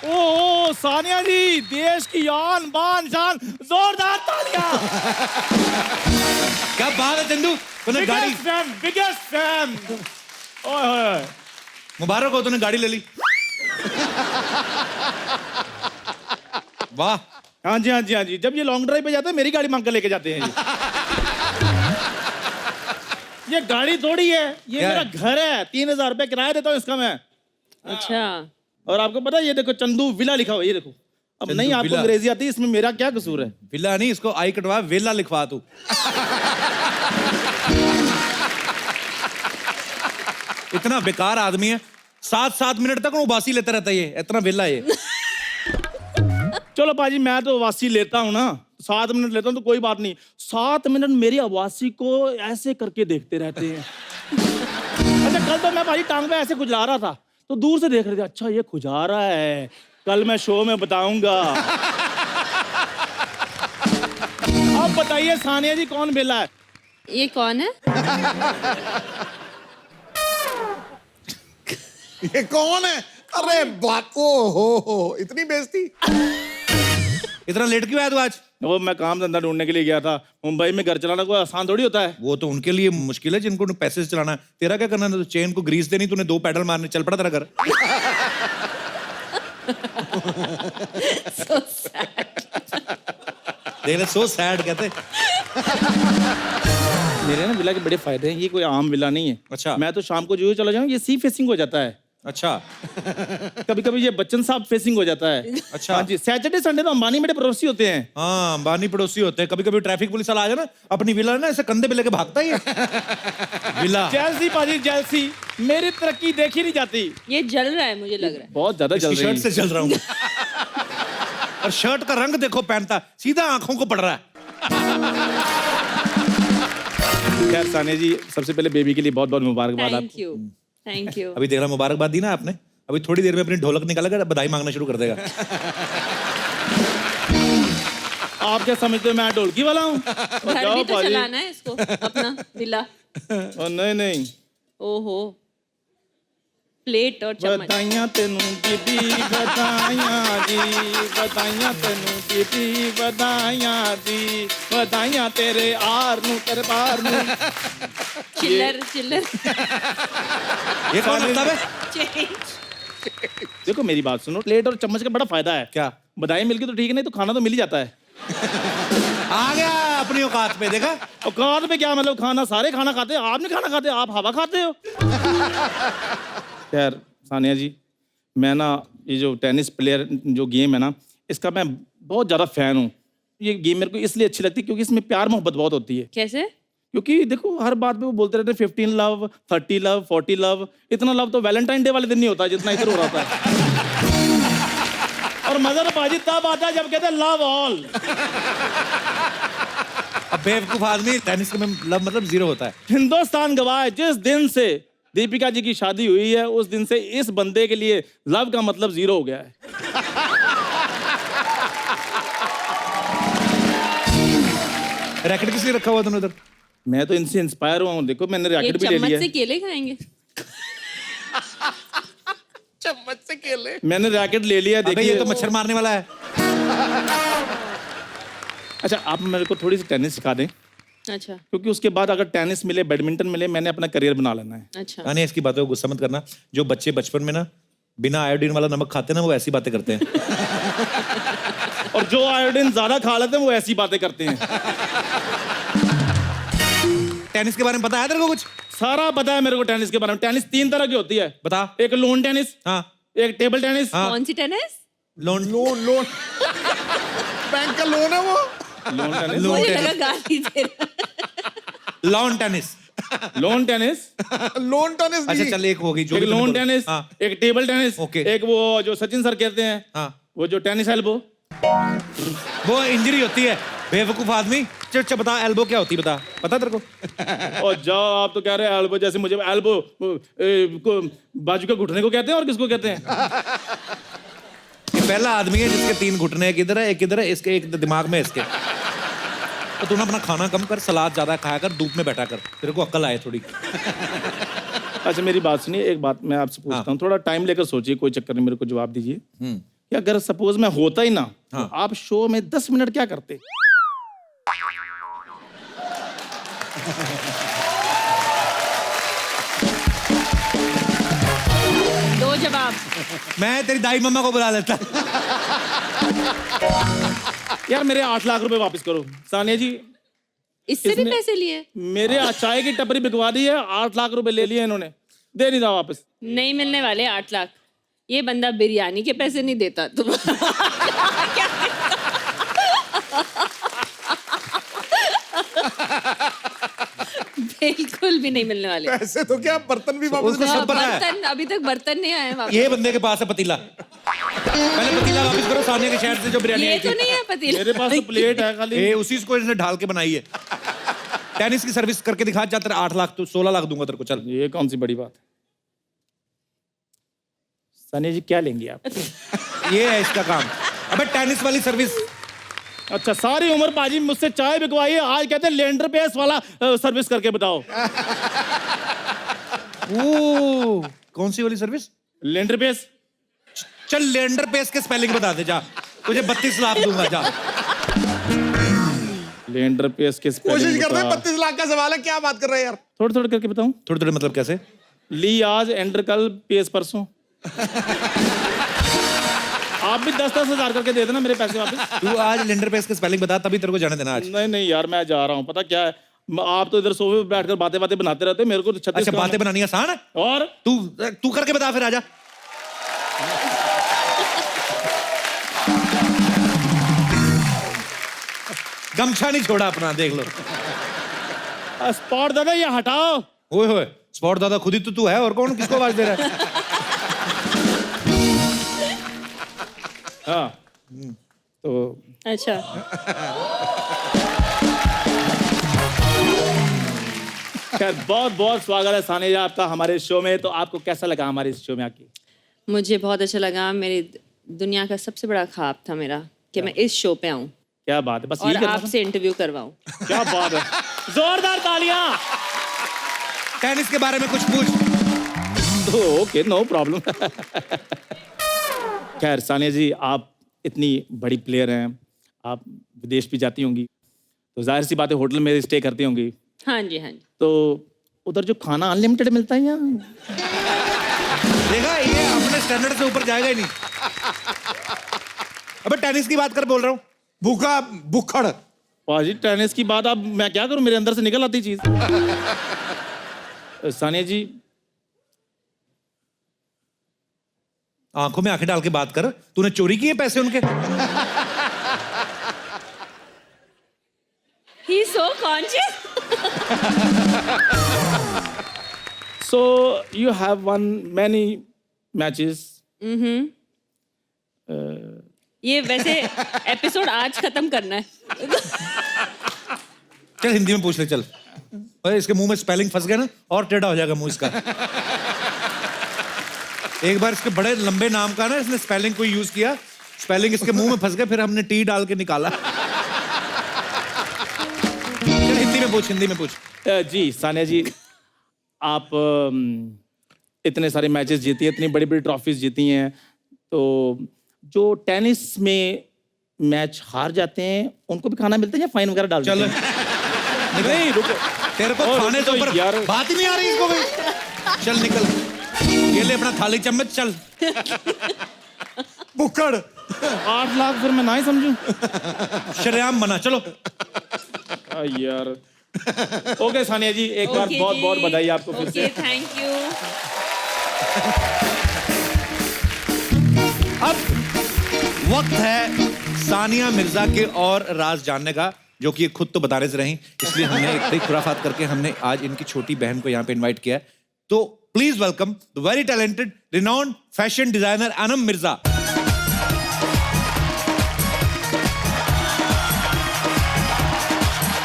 ओ सानिया जी, देश की आन बान शान, जोरदार तालियां। क्या बात है चंदू, तूने गाड़ी, बिगेस्ट फैन। ओए मुबारक हो, तूने गाड़ी ले ली। वाह। हाँ जी हाँ जी हाँ जी, जब ये लॉन्ग ड्राइव पे जाते हैं मेरी गाड़ी मांग कर लेके जाते हैं ये गाड़ी थोड़ी है, ये क्या मेरा है? घर है। 3000 रुपए किराया देता हूँ इसका मैं। अच्छा, और आपको पता है ये देखो चंदू विला लिखा हुआ है, ये देखो। अब चंदू नहीं आपको विला। अंग्रेजी आती, इसमें मेरा क्या कसूर है? विला नहीं, इसको आई कटवा वेला लिखवा तू। इतना बेकार आदमी है, 7-7 मिनट तक उबासी लेता रहता है ये, इतना वेला है ये। चलो पाजी, मैं तो आवासी लेता हूँ ना, 7 मिनट लेता हूँ तो कोई बात नहीं। 7 मिनट मेरी आवासी को ऐसे करके देखते रहते हैं। अच्छा, कल तो मैं भाई टांग पे ऐसे खुजला रहा था तो दूर से देख रहे थे, अच्छा ये खुजा रहा है, कल मैं शो में बताऊंगा। अब बताइए सानिया जी, कौन बेला है? ये कौन है? ये कौन है? अरे बाप, ओ हो, इतनी बेइज्जती। इतना लेट क्यों आया तू आज? वो मैं काम धंधा ढूंढने के लिए गया था। मुंबई में घर चलाना कोई आसान थोड़ी होता है। वो तो उनके लिए मुश्किल है जिनको पैसे से चलाना है। तेरा क्या करना है? तो चेन को ग्रीस देनी, तूने 2 पैडल मारने, चल पड़ा तेरा घर। So sad. देख ले, सो सैड कहते। मेरे ना विला के बड़े फायदे हैं, ये कोई आम विला नहीं है। अच्छा। मैं तो शाम को जो चला जाऊँ, ये सी फेसिंग हो जाता है। अच्छा। कभी कभी ये बच्चन साहब फेसिंग हो जाता है। अच्छा। हाँ जी, सैटरडे संडे तो अंबानी मेरे पड़ोसी होते हैं। हाँ, अंबानी पड़ोसी होते हैं। कभी कभी ट्रैफिक पुलिस वाला आ जाए ना, अपनी विला ना ऐसे कंधे पे लेके भागता ही है। विला जेलसी पाजी, जेलसी। मेरी तरक्की देखी नहीं जाती। ये जल रहा है, मुझे लग रहा है। बहुत ज्यादा जल इसकी रही शर्ट से चल रहा हूँ। और शर्ट का रंग देखो, पहनता सीधा आंखों को पड़ रहा है। खैर सानिया जी, सबसे पहले बेबी के लिए बहुत बहुत मुबारकबाद थैंक आपको। You, thank you. अभी देख रहा, मुबारकबाद दी ना आपने, अभी थोड़ी देर में अपनी ढोलक निकालेगा, बधाई मांगना शुरू कर देगा। आप क्या समझते हो मैं ढोलकी वाला हूँ? घर भी तो चलाना है इसको, अपना विला। नहीं नहीं, ओहो, प्लेट और चम्मच। बधाइयां तेनू दीदी, बधाइयां जी, बधाइयां तेनू दीदी, बधाइयां दी, बधाइयां तेरे आर नू, तेरे पार नू। चिल्लर चिल्लर। ये कौन लगता है? चेंज। देखो मेरी बात सुनो, प्लेट और चम्मच का बड़ा फायदा है। क्या? बधाई मिलके तो ठीक है, नहीं तो खाना तो मिल ही जाता है। आ गया अपनी औकात पे, देखा? औकात पे क्या मतलब, खाना सारे खाना खाते हैं, आप नहीं खाना खाते, आप हवा खाते हो। खैर सानिया जी, मैं ना ये जो टेनिस प्लेयर जो गेम है ना, इसका मैं बहुत ज़्यादा फ़ैन हूँ। ये गेम मेरे को इसलिए अच्छी लगती है क्योंकि इसमें प्यार मोहब्बत बहुत होती है। कैसे? क्योंकि देखो हर बात पे वो बोलते रहते हैं 15 लव, 30 लव, 40 लव। इतना लव तो वैलेंटाइन डे वाले दिन नहीं होता जितना इधर हो रहा था। और मजा तो बाजी तब आता है जब कहते हैं लव ऑल। अब बेवकूफ आदमी टेनिस के में लव मतलब जीरो होता है। हिंदुस्तान गवाह जिस दिन से दीपिका जी की शादी हुई है उस दिन से इस बंदे के लिए लव का मतलब जीरो हो गया है। रैकेट किसने रखा हुआ तूने उधर? मैं तो इनसे इंस्पायर हुआ हूँ। देखो मैंने एक रैकेट भी ले चम्मच लिया से है। केले खाएंगे? चम्मच से केले। मैंने रैकेट ले लिया। अबे देखिए ये तो मच्छर मारने वाला है। अच्छा आप मेरे को थोड़ी सी टेनिस सिखा दें अच्छा क्योंकि उसके बाद अगर टेनिस मिले बैडमिंटन मिले मैंने अपना करियर बना लेना है। अच्छा। नहीं इसकी बातों को गुस्सा मत करना। जो बच्चे बचपन में ना बिना आयोडीन वाला नमक खाते हैं ना वो ऐसी बातें करते हैं। और जो आयोडीन ज्यादा खा लेते हैं वो ऐसी बातें करते हैं। टेनिस के बारे में पता है तेरे को कुछ? सारा पता है मेरे को टेनिस के बारे में। टेनिस 3 तरह की होती है। बता। एक लोन टेनिस, हाँ एक टेबल टेनिस। हाँ। कौन सी टेनिस? लोन लोन बैंक का लोन है वो। लोन टेनिस, मुझे लगा गाली दे रहा। Lawn tennis. Loan tennis, loan tennis अच्छा चल एक होगी जो एक भी तूने लोन बोला। टेनिस, हाँ एक टेबल टेनिस, ओके। एक वो जो सचिन सर कहते हैं हाँ वो जो टेनिस एल्बो। वो इंजरी होती है बेवकूफ आदमी। चल बता एल्बो क्या होती है बता। पता तेरे को? और जाओ आप तो कह रहे हैं एल्बो। जैसे मुझे एल्बो को बाजू के घुटने को कहते हैं और किसको कहते हैं? ये पहला आदमी है जिसके 3 घुटने, एक इधर है एक इधर है, इसके एक दिमाग में इसके। तो तू ना अपना खाना कम कर, सलाद ज्यादा खाया कर, धूप में बैठा कर, तेरे को अक्ल आए थोड़ी। अच्छा मेरी बात सुनिए, एक बात मैं आपसे पूछता हूँ, थोड़ा टाइम लेकर सोचिए, कोई चक्कर नहीं, मेरे को जवाब दीजिए कि अगर सपोज मैं होता ही ना तो आप शो में 10 मिनट क्या करते? दो जवाब। मैं तेरी दाई मम्मा को बुला लेता। यार मेरे 8 लाख रुपए वापस करो। सानिया जी इससे भी इसने- पैसे लिए? मेरे चाय की टपरी बिकवा दी है, 8 लाख रुपए ले लिए इन्होंने, दे नहीं रहा वापस। नहीं मिलने वाले 8 लाख। ये बंदा बिरयानी के पैसे नहीं देता तुम। बिल्कुल भी नहीं मिलने वाले। ऐसे तो क्या बर्तन भी वापस उसको सब पता है। बर्तन अभी तक बर्तन नहीं आए वापस। ये बंदे के पास है पतीला। पहले पतीला वापस करो, सानिया के शहर से जो बिरयानी ये आई तो थी। नहीं है पतीला। मेरे पास तो प्लेट है खाली। ए उसी को इसने ढाल के बनाई है। टेनिस की सर्विस करके दिखा, जा तेरे 8 लाख तो 16 लाख दूंगा तेरे को। चल ये कौन सी बड़ी बात है? सानिया जी क्या लेंगे आप? ये है इसका काम। अबे टेनिस वाली सर्विस। अच्छा सारी उम्र बाजी मुझसे चाय बिकवाई है, आज कहते हैं लेंडर पेस वाला सर्विस करके बताओ। ओ कौन सी वाली सर्विस? Lender pace. चल लेंडर पेस के स्पेलिंग बता दे जा, तुझे 32 लाख दूंगा जा। लेंडर पेस के कोशिश स्पेलिंग कर रहे हैं। बता। 32 लाख का सवाल है, क्या बात कर रहे हैं यार? थोड़े थोड़े करके बताऊं? थोड़े थोड़े मतलब कैसे? ली आज, एंडर कल, पेस परसों। आप भी 10-10 हजार करके दे देना मेरे पैसे वापस। तू आज लेंडर पेस के स्पेलिंग बता, तभी तेरे को जाने देना आज। नहीं नहीं यार मैं जा रहा हूँ, पता क्या है, आप तो इधर सोफे पे बैठकर बातें बातें बनाते रहते हो, मेरे को तो 36 अच्छा काम बातें है। बनानी आसान है? और तू करके बता फिर आजा। गमछा नहीं छोड़ा अपना, देख लो। स्पॉट दादा ये हटाओ। ओए होए स्पॉट दादा खुद ही तो तू है, और कौन किसको आवाज दे रहा है? हाँ तो अच्छा खैर बहुत बहुत स्वागत है सानिया जी आपका हमारे शो में। तो आपको कैसा लगा हमारे इस शो में आके? मुझे बहुत अच्छा लगा। मेरी दुनिया का सबसे बड़ा ख्वाब था मेरा कि मैं इस शो पे आऊं क्या बात है, बस और यही करना आपसे इंटरव्यू करवाऊं। था? क्या बात है, जोरदार तालियां। टेनिस के बारे में कुछ पूछ। Okay no problem. खैर सानिया जी आप इतनी बड़ी प्लेयर हैं, आप विदेश भी जाती होंगी तो जाहिर सी बात है होटल में स्टे करती होंगी, हाँ जी हाँ जी। तो उधर जो खाना अनलिमिटेड मिलता है या? देखा ये अपने स्टैंडर्ड से ऊपर जाएगा ही नहीं। अबे टेनिस की बात कर बोल रहा हूँ। भूखा भुखड़। पाजी टेनिस की बात अब मैं क्या करूं, मेरे अंदर से निकल आती चीज। सानिया जी आंखों में आंखें डाल के बात कर, तूने चोरी किए पैसे उनके? He is so conscious. So you have won many matches. ये वैसे एपिसोड आज खत्म करना है. चल हिंदी में पूछ ले, चल. अरे इसके मुंह में स्पेलिंग फंस गया ना, और टेढ़ा हो जाएगा मुंह इसका. एक बार इसके बड़े लंबे नाम का ना इसने स्पेलिंग कोई यूज किया, स्पेलिंग इसके मुंह में फंस गया, फिर हमने टी डाल के निकाला. चल हिंदी में पूछ, हिंदी में पूछ. जी सानिया जी, आप इतने सारे मैचेस जीती हैं, इतनी बड़ी बड़ी ट्रॉफीज जीती हैं, तो जो टेनिस में मैच हार जाते हैं उनको भी खाना मिलता है या फाइन वगैरह डाल चल देते हैं? नहीं रुको, तेरे को और खाने से तो ऊपर यार- बात ही नहीं आ रही इसको भी. चल निकल, ये ले अपना थाली चम्मच, चल. बुक्कड़ 8 लाख फिर मैं ना ही समझूं. शरेआम बना, चलो. यार ओके सानिया जी, एक बार Okay बहुत जी. बहुत बधाई आपको फिर Okay, से. thank you. अब वक्त है सानिया मिर्जा के और राज जानने का, जो कि ये खुद तो बताने से रही, इसलिए हमने एक बड़ी खुराफात करके हमने आज इनकी छोटी बहन को यहाँ पे इनवाइट किया है. तो please welcome the very talented renowned fashion designer Anam Mirza.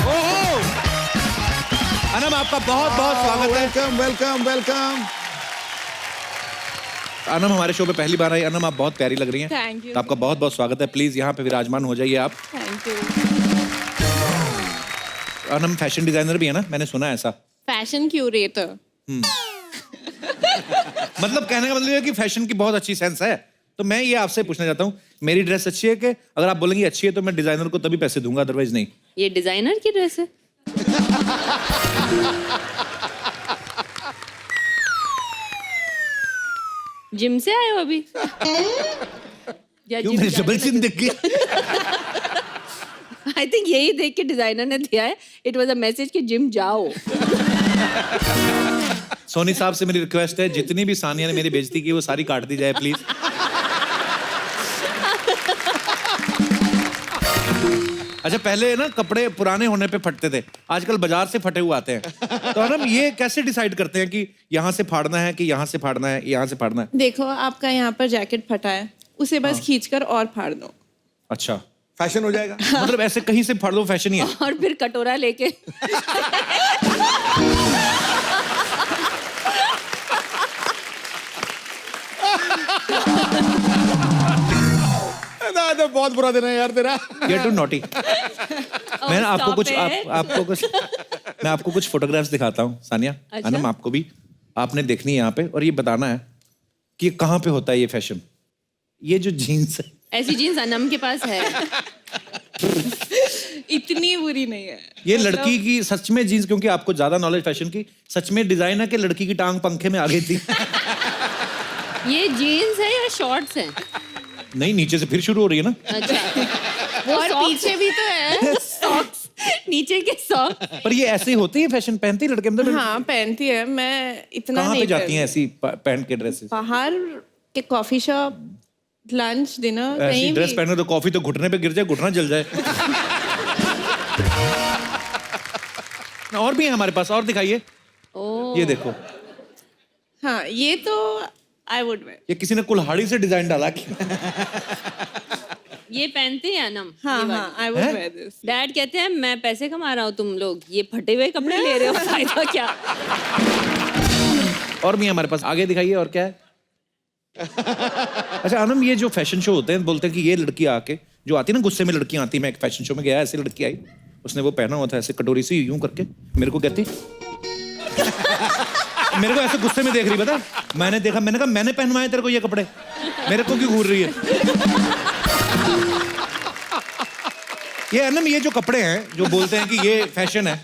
ओहो, अनम आपका बहुत बहुत स्वागत है. Welcome welcome welcome. अनम हमारे शो पे पहली बार आई. अनम आप बहुत प्यारी लग रही हैं. Thank you. तो आपका बहुत बहुत स्वागत है. प्लीज यहाँ पे विराजमान हो जाइए आप. Thank you. Anam fashion designer भी है ना, मैंने सुना है ऐसा. Fashion curator. मतलब कहने का मतलब ये है कि फैशन की बहुत अच्छी सेंस है. तो मैं ये आपसे पूछना चाहता हूँ, मेरी ड्रेस अच्छी है कि अगर आप बोलेंगे अच्छी है तो मैं डिजाइनर को तभी पैसे दूंगा, अदरवाइज नहीं. ये डिजाइनर की ड्रेस है. जिम से आए हो अभी? या क्यों मेरी जबल चिन दिख गई? आई थिंक यही देख के डिजाइनर ने दिया है. इट वाज अ मैसेज कि जिम जाओ. सोनी साहब से मेरी रिक्वेस्ट है, जितनी भी सानिया ने मेरी बेइज्जती की वो सारी काट दी जाए प्लीज. अच्छा, पहले ना कपड़े पुराने होने पे फटते थे, आजकल बाजार से फटे हुए आते हैं. तो हम ये कैसे डिसाइड करते हैं कि यहाँ से फाड़ना है कि यहाँ से फाड़ना है, यहाँ से फाड़ना है? देखो आपका यहाँ पर जैकेट फटा है, उसे बस खींचकर और फाड़ दो. अच्छा, फैशन हो जाएगा. मतलब ऐसे कहीं से फाड़ दो, फैशन ही है. और फिर कटोरा लेके तो बहुत बुरा दिन है यार तेरा. Get too naughty. मैं ना आपको stop कुछ it. आपको कुछ मैं आपको कुछ फोटोग्राफ्स दिखाता हूँ सानिया. अच्छा? अनम आपको भी आपने देखनी है यहाँ पे, और ये बताना है कि ये कहाँ पे होता है ये फैशन. ये जो जीन्स है, ऐसी जीन्स अनम के पास है. इतनी बुरी नहीं है. ये लड़की की सच में जीन्स, क्योंकि आपको ज्यादा नॉलेज फैशन की, सच में डिजाइन है कि लड़की की टांग पंखे में आ गई थी? ये जीन्स है या शॉर्ट्स हैं? नहीं, नीचे से फिर शुरू हो रही है ना. अच्छा, वो और socks- पीछे भी तो है. socks, नीचे के सॉक्स. पर ये ऐसे ही होती है फैशन, पहनती है लड़के मतलब. हाँ पहनती है. मैं इतना कहाँ नहीं पे जाती हैं पहनती. ऐसी पहन के ड्रेसेस? बाहर के कॉफी शॉप, लंच, डिनर, ऐसी कहीं ड्रेस भी. पहनो तो कॉफी तो घुटने पे गिर जाए, घुटना जल जाए. और भी है हमारे पास, और दिखाइए. ओ, ये देखो, हाँ ये तो आई वुड वेयर. ये किसी ने कुल्हाड़ी से डिजाइन डाला कि ये पहनते हैं अनम. हाँ हाँ आई वुड हैं? Where this. डैड कहते हैं मैं पैसे कमा रहा हूँ, तुम लोग ये फटे हुए कपड़े ले रहे हो, फायदा क्या? और भी है हमारे पास, आगे दिखाइए. और क्या है? अच्छा अनम, ये जो फैशन शो होते हैं, बोलते हैं कि ये लड़की आके जो आती है ना, गुस्से में लड़कियां आती. मैं एक फैशन शो में गया, ऐसे लड़की आई, उसने वो पहना हुआ था ऐसे कटोरी से यूं करके, मेरे को कहती मेरे को ऐसे गुस्से में देख रही. पता, मैंने देखा, मैंने कहा मैंने पहनवाए तेरे को ये कपड़े, मेरे को क्यों घूर रही है? ये अनम, ये जो कपड़े हैं जो बोलते हैं कि ये फैशन है,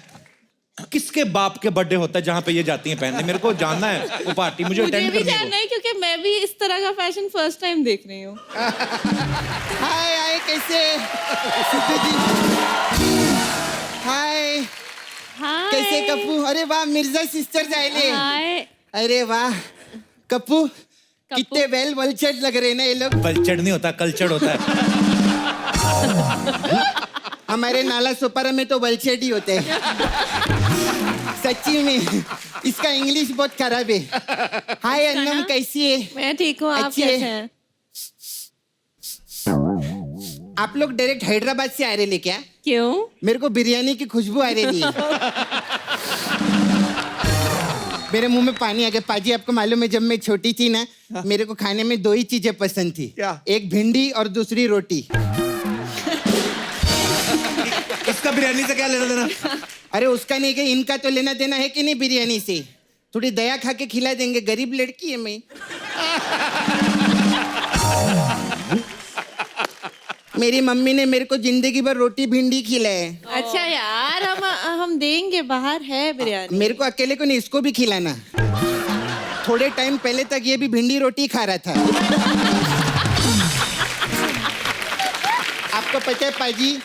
किसके बाप के बर्थडे होता है जहाँ पे ये जाती हैं पहनने? मेरे को जानना है वो पार्टी, मुझे मुझे अटेंड भी करनी है जानना वो. है क्योंकि मैं भी इस तरह का फैशन फर्स्ट टाइम देख रही हूँ. हाय हाय, कैसे सिद्धू जी? हाय, हाय. कैसे कप्पू? अरे वाह, मिर्जा सिस्टर जायले. हाय. अरे वाह कप्पू, कितने वेल वल्चर्ड लग रहे हैं ना ये लोग। कल्चर्ड नहीं होता, कल्चर्ड होता है। हमारे नाला सोपारा में तो वल्चर्ड ही होते हैं। सच्ची में इसका इंग्लिश बहुत खराब है। हाय अन्नम, कैसी है? मैं ठीक हूँ, आप अच्छी है। कैसे हैं? आप लोग डायरेक्ट हैदराबाद से आ रहे ले क्या? क्यों? मेरे को बिरयानी की खुशबू आ रही है। मेरे मुंह में पानी आ गया। पाजी, आपको मालूम है जब मैं छोटी थी ना, मेरे को खाने में 2 ही चीजें पसंद थी। क्या? एक भिंडी और दूसरी रोटी। इसका बिरयानी से क्या लेना देना? अरे उसका नहीं, कि इनका तो लेना देना है कि नहीं बिरयानी से। थोड़ी दया खा के खिला देंगे, गरीब लड़की है मैं। मेरी मम्मी ने मेरे को जिंदगी भर रोटी भिंडी खिलाए। अच्छा यार, हम देंगे, बाहर है बिरयानी। मेरे को अकेले को नहीं, इसको भी खिलाना। थोड़े टाइम पहले तक ये भी भिंडी रोटी खा रहा था। आपको पता है पाजी,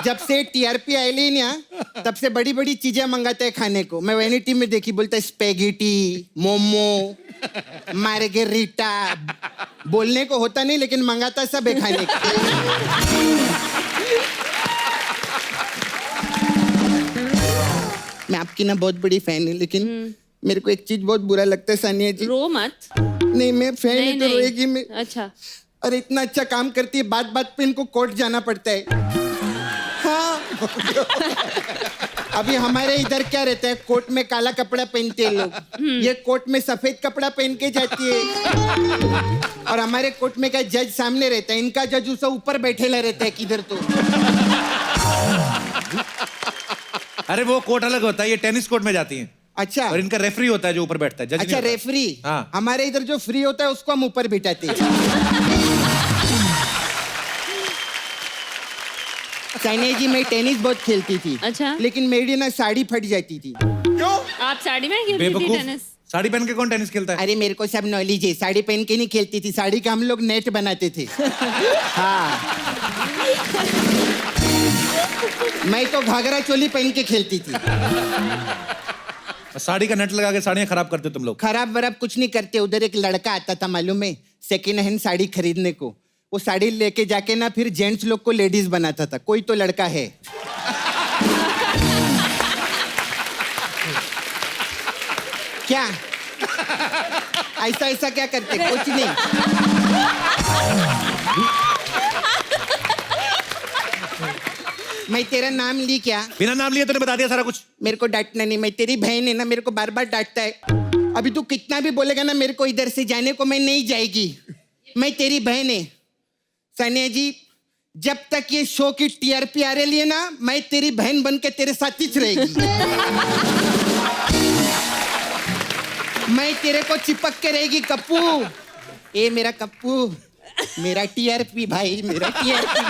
जब से टीआरपी आएली ना, तब से बड़ी बड़ी चीजें मंगाता है खाने को। मैं वैनिटी में देखी, बोलता है स्पेगेटी, मोमो, मार्गेरिटा। बोलने को होता नहीं लेकिन मंगाता सब है खाने को। मैं आपकी ना बहुत बड़ी फैन हूँ, लेकिन मेरे को एक चीज बहुत बुरा लगता है सानिया जी। रो मत। नहीं, मैं फैन नहीं, है तो नहीं। रोएगी मैं। अच्छा। और इतना अच्छा काम करती है, बात बात पे इनको कोर्ट जाना पड़ता है। हाँ। अभी हमारे इधर क्या रहता है, कोर्ट में काला कपड़ा पहनते हैं लोग, ये कोर्ट में सफेद कपड़ा पहन के जाती है। और हमारे कोर्ट में क्या, जज सामने रहता है, इनका जज उसे ऊपर बैठेला रहता है किधर तो। अरे वो कोर्ट अलग होता है, ये टेनिस कोर्ट में जाती हैं। अच्छा। और इनका रेफरी होता है जो ऊपर बैठता है, जज नहीं अच्छा, होता। रेफरी। हाँ। हमारे इधर जो फ्री होता है उसको हम ऊपर बिठाते हैं। सानिया जी, मैं टेनिस बहुत खेलती थी। अच्छा। लेकिन मेरी ना साड़ी फट जाती थी। क्यों? आप साड़ी में खेलती थी बेवकूफ, टेनिस? साड़ी पहन के कौन टेनिस खेलता है? अरे मेरे को सब नॉलेज है, साड़ी पहन के नहीं खेलती थी, साड़ी का हम लोग नेट बनाते थे। हाँ। मैं तो घाघरा चोली पहन के खेलती थी। साड़ी का नेट लगा के साड़ियां खराब करते हो तुम लोग। खराब वराब कुछ नहीं करते। उधर एक लड़का आता था मालूम है, सेकेंड हैंड साड़ी खरीदने को। वो साड़ी लेके जाके ना फिर जेंट्स लोग को लेडीज बनाता था। कोई तो लड़का है। क्या ऐसा ऐसा क्या करते? कुछ नहीं। मैं तेरा नाम ली क्या? बिना नाम लिए तूने बता दिया सारा कुछ। मेरे को डांटना नहीं, मैं तेरी बहन है ना, मेरे को बार बार डांटता है। अभी तू कितना भी बोलेगा ना मेरे को इधर से जाने को, मैं नहीं जाएगी। मैं तेरी बहन है सानिया जी। जब तक ये शो की टीआरपी आ रही है ना, मैं तेरी बहन बन के तेरे साथ ही रहेगी। मैं तेरे को चिपक के रहेगी कप्पू। ए मेरा कप्पू, मेरा टीआरपी भाई, मेरा टीआरपी।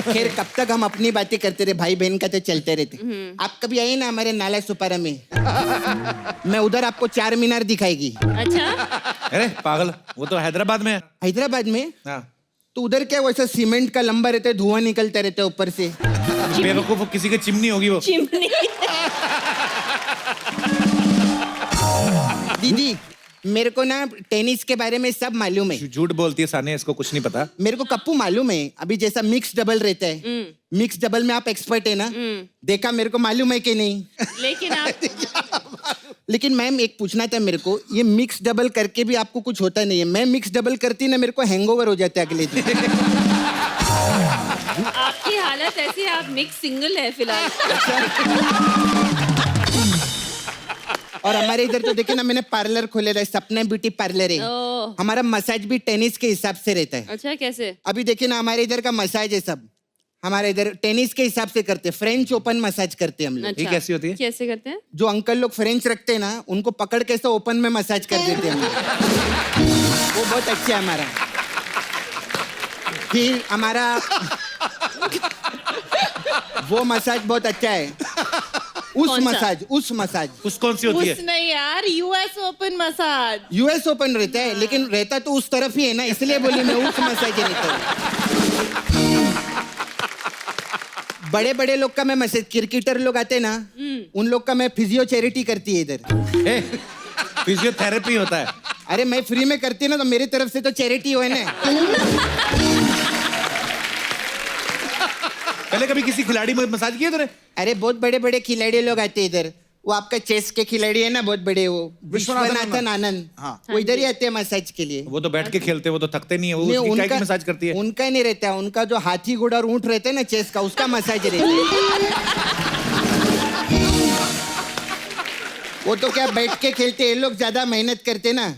खैर, कब तक हम अपनी बातें करते रहे, भाई बहन का तो चलते रहते। आप कभी आए ना हमारे नाला सुपारा में, मैं उधर आपको 4 मीनार दिखाएगी। अच्छा। अरे पागल, वो तो हैदराबाद में है। हैदराबाद में? हाँ। तो उधर क्या वैसा सीमेंट का लंबा रहता है, धुआं निकलता रहता है ऊपर से। बेवकूफ, वो किसी की चिमनी होगी वो। चिमनी। दीदी, मेरे को ना टेनिस के बारे में सब मालूम है। झूठ बोलती है सानिया, इसको कुछ नहीं पता। मेरे को कप्पू मालूम है। अभी जैसा मिक्स डबल रहता है, मिक्स डबल में आप एक्सपर्ट है ना, देखा मेरे को मालूम है कि नहीं? लेकिन आप लेकिन मैम एक पूछना था मेरे को, ये मिक्स डबल करके भी आपको कुछ होता नहीं है? मैं मिक्स डबल करती ना, मेरे को हैंगओवर हो जाता है अगले दिन। आपकी हालत ऐसी है, आप मिक्स सिंगल है फिलहाल। और हमारे इधर तो देखिए ना, मैंने पार्लर खोले रहा है, सपना ब्यूटी पार्लर है। ओह। हमारा मसाज भी टेनिस के हिसाब से रहता है। अच्छा, कैसे? अभी देखिए ना, हमारे इधर का मसाज है सब हमारे इधर टेनिस के हिसाब से करते हैं। फ्रेंच ओपन मसाज करते हैं हम लोग। अच्छा। ये कैसी होती है? कैसे करते हैं? जो अंकल लोग फ्रेंच रखते हैं ना, उनको पकड़ के ऐसा ओपन में मसाज कर देते हैं हम लोग। वो बहुत अच्छा है हमारा। फिर हमारा वो मसाज बहुत अच्छा है, उस कौन सा? मसाज। उस कौन सी होती है? उस नहीं यार, US open massage. US open रहता है, लेकिन रहता तो उस तरफ ही है ना, इसलिए बोली मैं उस मसाज रहता है। बड़े बड़े लोग का मैं मैसेज, क्रिकेटर लोग आते ना, उन लोग का मैं फिजियो चैरिटी करती है इधर। फिजियोथेरेपी होता है। अरे मैं फ्री में करती ना, तो मेरी तरफ से तो चैरिटी हो ना। पहले कभी किसी खिलाड़ी में मसाज किया तूने? अरे बहुत बड़े बड़े खिलाड़ी लोग आते हैं इधर। वो आपका चेस के खिलाड़ी है ना, बहुत बड़े, वो विश्वनाथन आनंद, वो इधर ही आते हैं मसाज के लिए। वो तो बैठ के खेलते हैं, वो तो थकते नहीं है, वो नहीं, उसकी क्या की मसाज करती है? उनका नहीं रहता है, उनका जो हाथी घोड़ा और ऊंट रहता है ना चेस का, उसका मसाज रहता है। वो तो क्या बैठ के खेलते हैं, ये लोग ज्यादा मेहनत करते ना।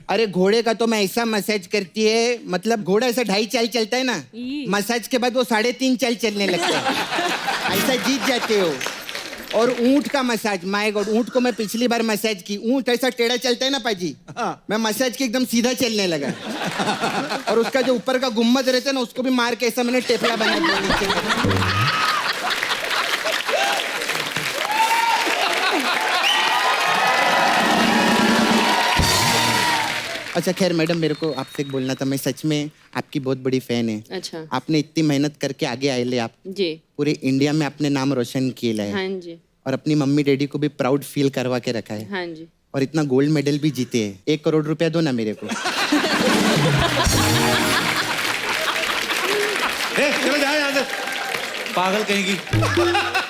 अरे घोड़े का तो मैं ऐसा मसाज करती है, मतलब घोड़ा ऐसा 2.5 चाल चलता है ना, मसाज के बाद वो 3.5 चाल चलने लगता है, ऐसा जीत जाते हो। और ऊंट का मसाज, माय गॉड, ऊंट को मैं पिछली बार मसाज की, ऊंट ऐसा टेढ़ा चलता है ना पाजी, मैं मसाज की एकदम सीधा चलने लगा। और उसका जो ऊपर का गुम्मद रहता है ना, उसको भी मार के ऐसा मैंने टेपला बना दिया नीचे। अच्छा खैर मैडम, मेरे को आपसे बोलना था, मैं सच में आपकी बहुत बड़ी फैन है। अच्छा। आपने इतनी मेहनत करके आगे आए ले, आप जी। पूरे इंडिया में अपने नाम रोशन किए है। हाँ जी। और अपनी मम्मी डैडी को भी प्राउड फील करवा के रखा है। हाँ जी। और इतना गोल्ड मेडल भी जीते हैं। 1 करोड़ रुपया दो ना मेरे को। चलो जाओ यहाँ से, पागल कहेगी।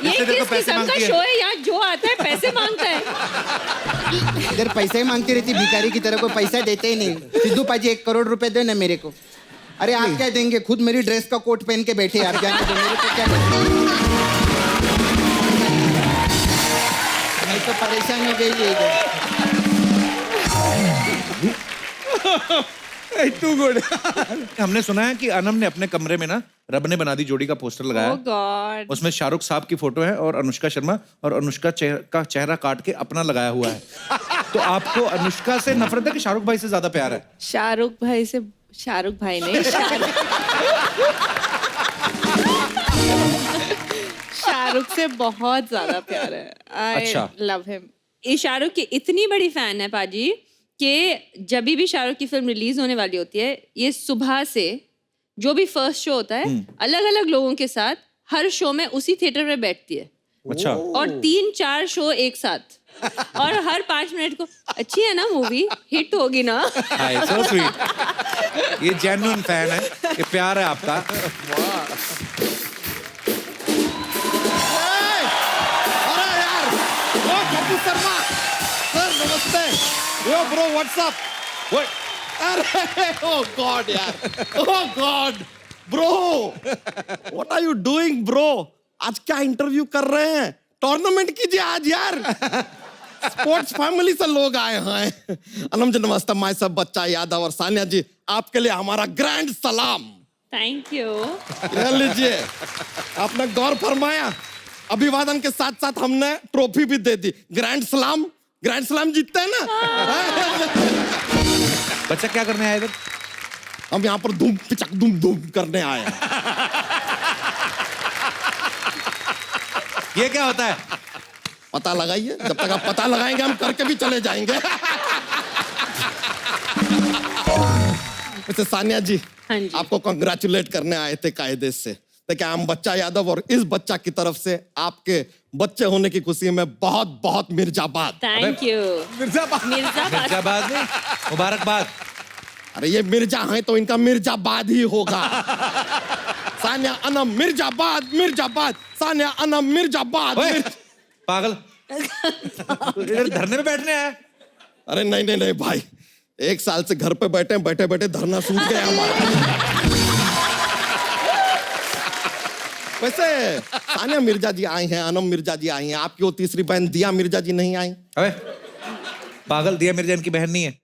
ये किस किस्म का शो है यहाँ, जो आता है पैसे मांगता है। इधर पैसा ही मांगती रहती भिखारी की तरह, कोई पैसा देते ही नहीं। सिद्धू पाजी 1 करोड़ रुपए दे ना मेरे को। अरे आप क्या देंगे, खुद मेरी ड्रेस का कोट पहन के बैठे, आप जाने दो, मेरे को क्या मैं तो परेशान हो गई इधर। Too good. हमने सुना है कि अनम ने अपने कमरे में ना रब ने बना दी जोड़ी का पोस्टर लगाया। Oh God. उसमें शाहरुख साहब की फोटो है और अनुष्का शर्मा, और अनुष्का का चेहरा काट के अपना लगाया हुआ है। तो आपको अनुष्का से नफरत है कि शाहरुख भाई से ज्यादा प्यार है? शाहरुख भाई से, शाहरुख भाई नहीं, शाहरुख से बहुत ज्यादा प्यार है। आई अच्छा। Love him. ये शाहरुख की इतनी बड़ी फैन है पाजी कि जब भी शाहरुख की फिल्म रिलीज होने वाली होती है, ये सुबह से जो भी फर्स्ट शो होता है, अलग अलग लोगों के साथ हर शो में उसी थिएटर में बैठती है। अच्छा। और 3-4 शो एक साथ, और हर 5 मिनट को, अच्छी है ना मूवी, हिट होगी ना। हाय, सो स्वीट। ये जेन्युइन फैन है, ये प्यार है आपका। अरे यार, ओ कपूर शर्मा सर, नमस्ते। Yo bro, what's up. अरे ओ गॉड यार, oh God bro, what are you doing bro? आज क्या इंटरव्यू कर रहे हैं? टूर्नामेंट कीजिए आज यार। स्पोर्ट्स फैमिली से लोग आए हैं। अनम जी नमस्ते, मैं सब बच्चा यादव और सानिया जी, आपके लिए हमारा ग्रैंड सलाम। Thank you. ले लीजिए, आपने गौर फरमाया, अभिवादन के साथ साथ हमने ट्रॉफी भी दे दी। ग्रैंड सलाम, ग्रैंड सलाम जीतते हैं ना। बच्चा क्या करने आया इधर? हम यहाँ पर धूम पिचक धूम धूम करने आए हैं। ये क्या होता है? पता लगाइए, जब तक आप पता लगाएंगे हम करके भी चले जाएंगे। वैसे सानिया जी, हाँ जी। आपको कांग्रेचुलेट करने आए थे कायदे से। देखिए, हम बच्चा यादव और इस बच्चा की तरफ से आपके बच्चे होने की खुशी में बहुत बहुत मिर्जाबाद। Thank you. मिर्जाबाद, मिर्जाबाद नहीं, मुबारकबाद। अरे ये मिर्जा है तो इनका मिर्जाबाद ही होगा। सानिया अनम मिर्जाबाद, मिर्जाबाद, सानिया अनम मिर्जाबाद। ओए, पागल। इधर धरने में बैठने आया? अरे नहीं नहीं नहीं भाई, 1 साल से घर पे बैठे बैठे बैठे धरना सूख गया हमारा। वैसे सानिया मिर्जा जी आई हैं, अनम मिर्जा जी आई हैं, आपकी वो तीसरी बहन दिया मिर्जा जी नहीं आई? अबे पागल, दिया मिर्जा इनकी बहन नहीं है।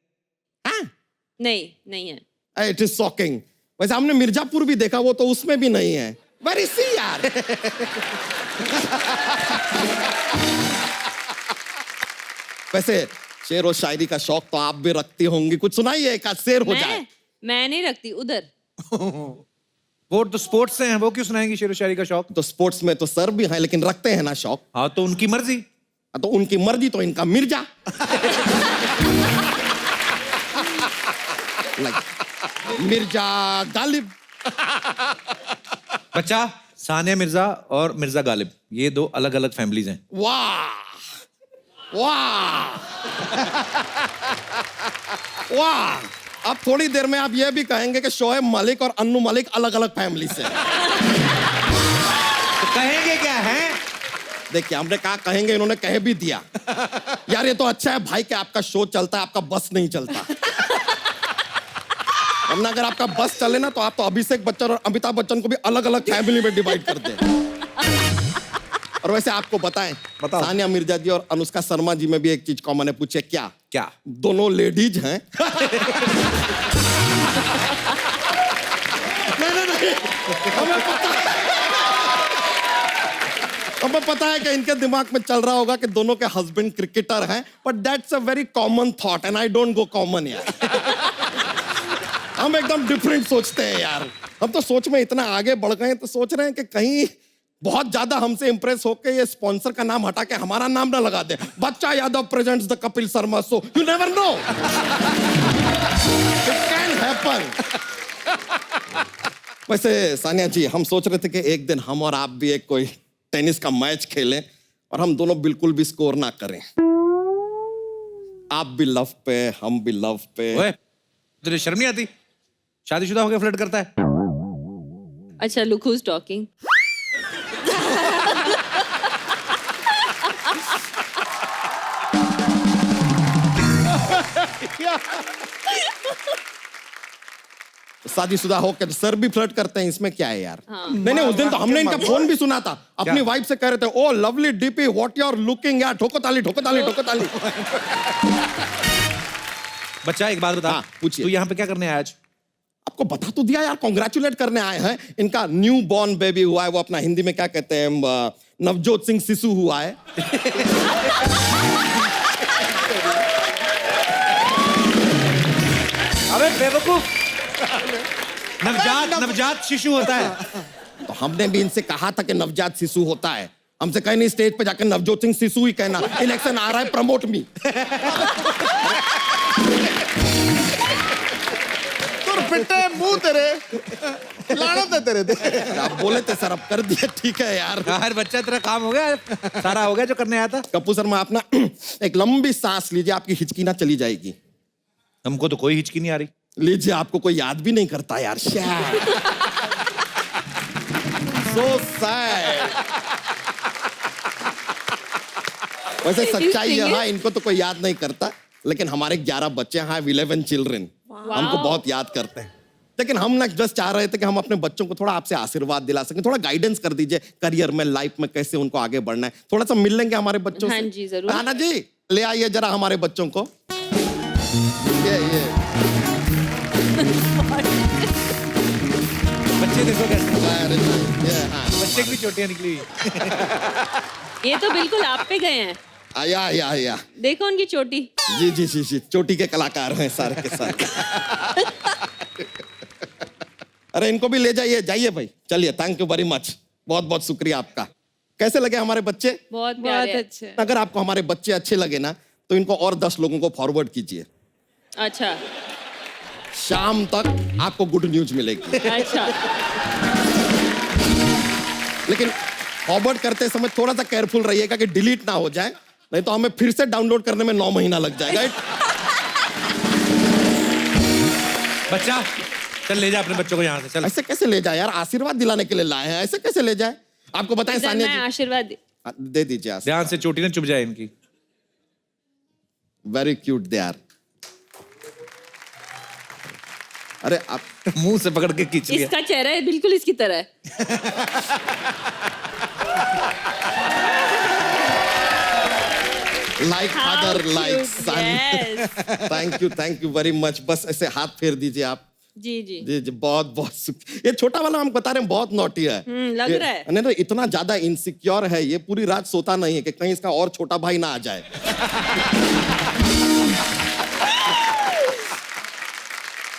नहीं है। It is shocking. वैसे हमने मिर्जापुर भी देखा, वो तो उसमें भी नहीं है। वेरी सी यार। वैसे शेर और शायरी का शौक तो आप भी रखती होंगी, कुछ सुनाइए, एक आध शेर हो जाए। मैं नहीं रखती उधर। वो तो स्पोर्ट्स से हैं, वो क्यों सुनाएंगी शेर व शायरी का शौक? तो स्पोर्ट्स में तो सर भी हैं, लेकिन रखते हैं ना शौक। हाँ तो उनकी मर्जी। तो उनकी मर्जी तो इनका मिर्जा। मिर्जा गालिब। बच्चा सानिया मिर्जा और मिर्जा गालिब, ये दो अलग अलग फैमिलीज हैं। वाह वाह वाह। अब थोड़ी देर में आप ये भी कहेंगे कि शोएब मलिक और अन्नू मलिक अलग अलग फैमिली से। तो कहेंगे क्या है? देखिए हमने कहा कहेंगे, इन्होंने कह भी दिया। यार ये तो अच्छा है भाई कि आपका शो चलता है, आपका बस नहीं चलता। वरना अगर आपका बस चले ना तो आप तो अभिषेक बच्चन और अमिताभ बच्चन को भी अलग अलग फैमिली में डिवाइड कर दे। और वैसे आपको बताएं, बताओ। सानिया मिर्जा जी और अनुष्का शर्मा जी में भी एक चीज कॉमन है। पूछे क्या? क्या? दोनों लेडीज हैं। नहीं, हमें पता है कि इनके दिमाग में चल रहा होगा कि दोनों के हस्बैंड क्रिकेटर हैं, but that's a very common thought and I don't go common यार। हम एकदम डिफरेंट सोचते हैं यार। हम तो सोच में इतना आगे बढ़ गए हैं तो सोच रहे हैं कि कहीं बहुत ज्यादा हमसे इंप्रेस होके ये स्पॉन्सर का नाम हटा के हमारा नाम ना लगा दे। बच्चा Yadav presents the Kapil Sharma show. You never know, it can happen. वैसे सानिया जी, हम सोच रहे थे कि एक दिन हम और आप भी एक कोई टेनिस का मैच खेलें और हम दोनों बिल्कुल भी स्कोर ना करें। आप भी लव पे, हम भी लव पे। ओए, तुझे शर्म नहीं आती? शादीशुदा होकर फ्लर्ट करता है? अच्छा, look who's talking. शादीशुदा होकर सर भी फ्लर्ट करते हैं, इसमें क्या है यार? नहीं उस दिन तो हमने इनका फोन भी सुना था। अपनी वाइफ से कह रहे थे, oh lovely DP what you are looking यार। ठोको ताली ठोको ताली ठोको ताली। बच्चा एक बात बता, हाँ, पूछिए। तू यहाँ पे क्या करने आया आज? आपको बता तो दिया यार, कॉन्ग्रेचुलेट करने आए हैं। इनका न्यू बॉर्न बेबी हुआ है, वो अपना हिंदी में क्या कहते हैं, नवजोत सिंह शिशु हुआ है। अबे बेवकूफ, नवजात शिशु होता है। तो हमने भी इनसे कहा था कि नवजात शिशु होता है। हमसे कहीं नहीं, स्टेज पे जाकर नवजोत सिंह शिशु ही कहना। इलेक्शन आ रहा है, प्रमोट मी। पिट्टे मुंह तेरे लानत है तेरे। आप बोले थे सर, अब कर दिया, ठीक है यार। यार बच्चा, तेरा काम हो गया, सारा हो गया जो करने आया था। कपूर शर्मा, आप ना एक लंबी सांस लीजिए, आपकी हिचकी ना चली जाएगी। हमको तो कोई हिचकी नहीं आ रही। लीजिए, आपको कोई याद भी नहीं करता यार। So sad. वैसे सच्चाई यह है, इनको तो कोई याद नहीं करता, लेकिन हमारे 11 बच्चे हैं, 11 चिल्ड्रन, हमको बहुत याद करते हैं। लेकिन हम ना जस्ट चाह रहे थे कि हम अपने बच्चों को थोड़ा आपसे आशीर्वाद दिला सकें, थोड़ा गाइडेंस कर दीजिए करियर में, लाइफ में कैसे उनको आगे बढ़ना है। थोड़ा सा मिल लेंगे हमारे बच्चों से? हाँ जी, जरूर। राना जी, ले आइए जरा हमारे बच्चों को। ये बच्चे देखो कैसे, हाँ। बच्चे की चोटियां निकली हुई। ये तो बिल्कुल आप पे गए हैं। आया। देखो उनकी चोटी। जी, चोटी के कलाकार हैं सारे के सारे। अरे इनको भी ले जाइए, जाइए भाई, चलिए। थैंक यू वेरी मच, बहुत बहुत शुक्रिया आपका। कैसे लगे हमारे बच्चे? बहुत प्यारे हैं। अच्छे। अगर आपको हमारे बच्चे अच्छे लगे ना तो इनको और 10 लोगों को फॉरवर्ड कीजिए। अच्छा शाम तक आपको गुड न्यूज मिलेगी। अच्छा। लेकिन फॉरवर्ड करते समय थोड़ा सा केयरफुल रहिएगा कि डिलीट ना हो जाए, नहीं तो हमें फिर से डाउनलोड करने में 9 महीना लग जाएगा। बच्चा, चल ले जा अपने बच्चों को यहाँ से, चल। ऐसे कैसे ले जाए यार? आशीर्वाद दिलाने के लिए लाए हैं, ऐसे कैसे ले जाए? आपको बताएं इधर सानिया मैं जी, आशीर्वाद दे दीजिए आशीर्वाद। ध्यान से, चोटी ना चुभ जाए इनकी। Very cute they are. अरे आप मुंह से पकड़ के खींच लिया। इसका चेहरा है बिल्कुल इसकी तरह है। Like father like Yes. Son. Thank you very much. बस ऐसे हाथ फेर दीजिए आप। जी जी। जी, बहुत बहुत ये छोटा वाला हम बता रहे हैं बहुत नॉटी है। लग रहा है। नहीं, इतना ज्यादा इनसिक्योर है ये, पूरी रात सोता नहीं है कि कहीं इसका और छोटा भाई ना आ जाए।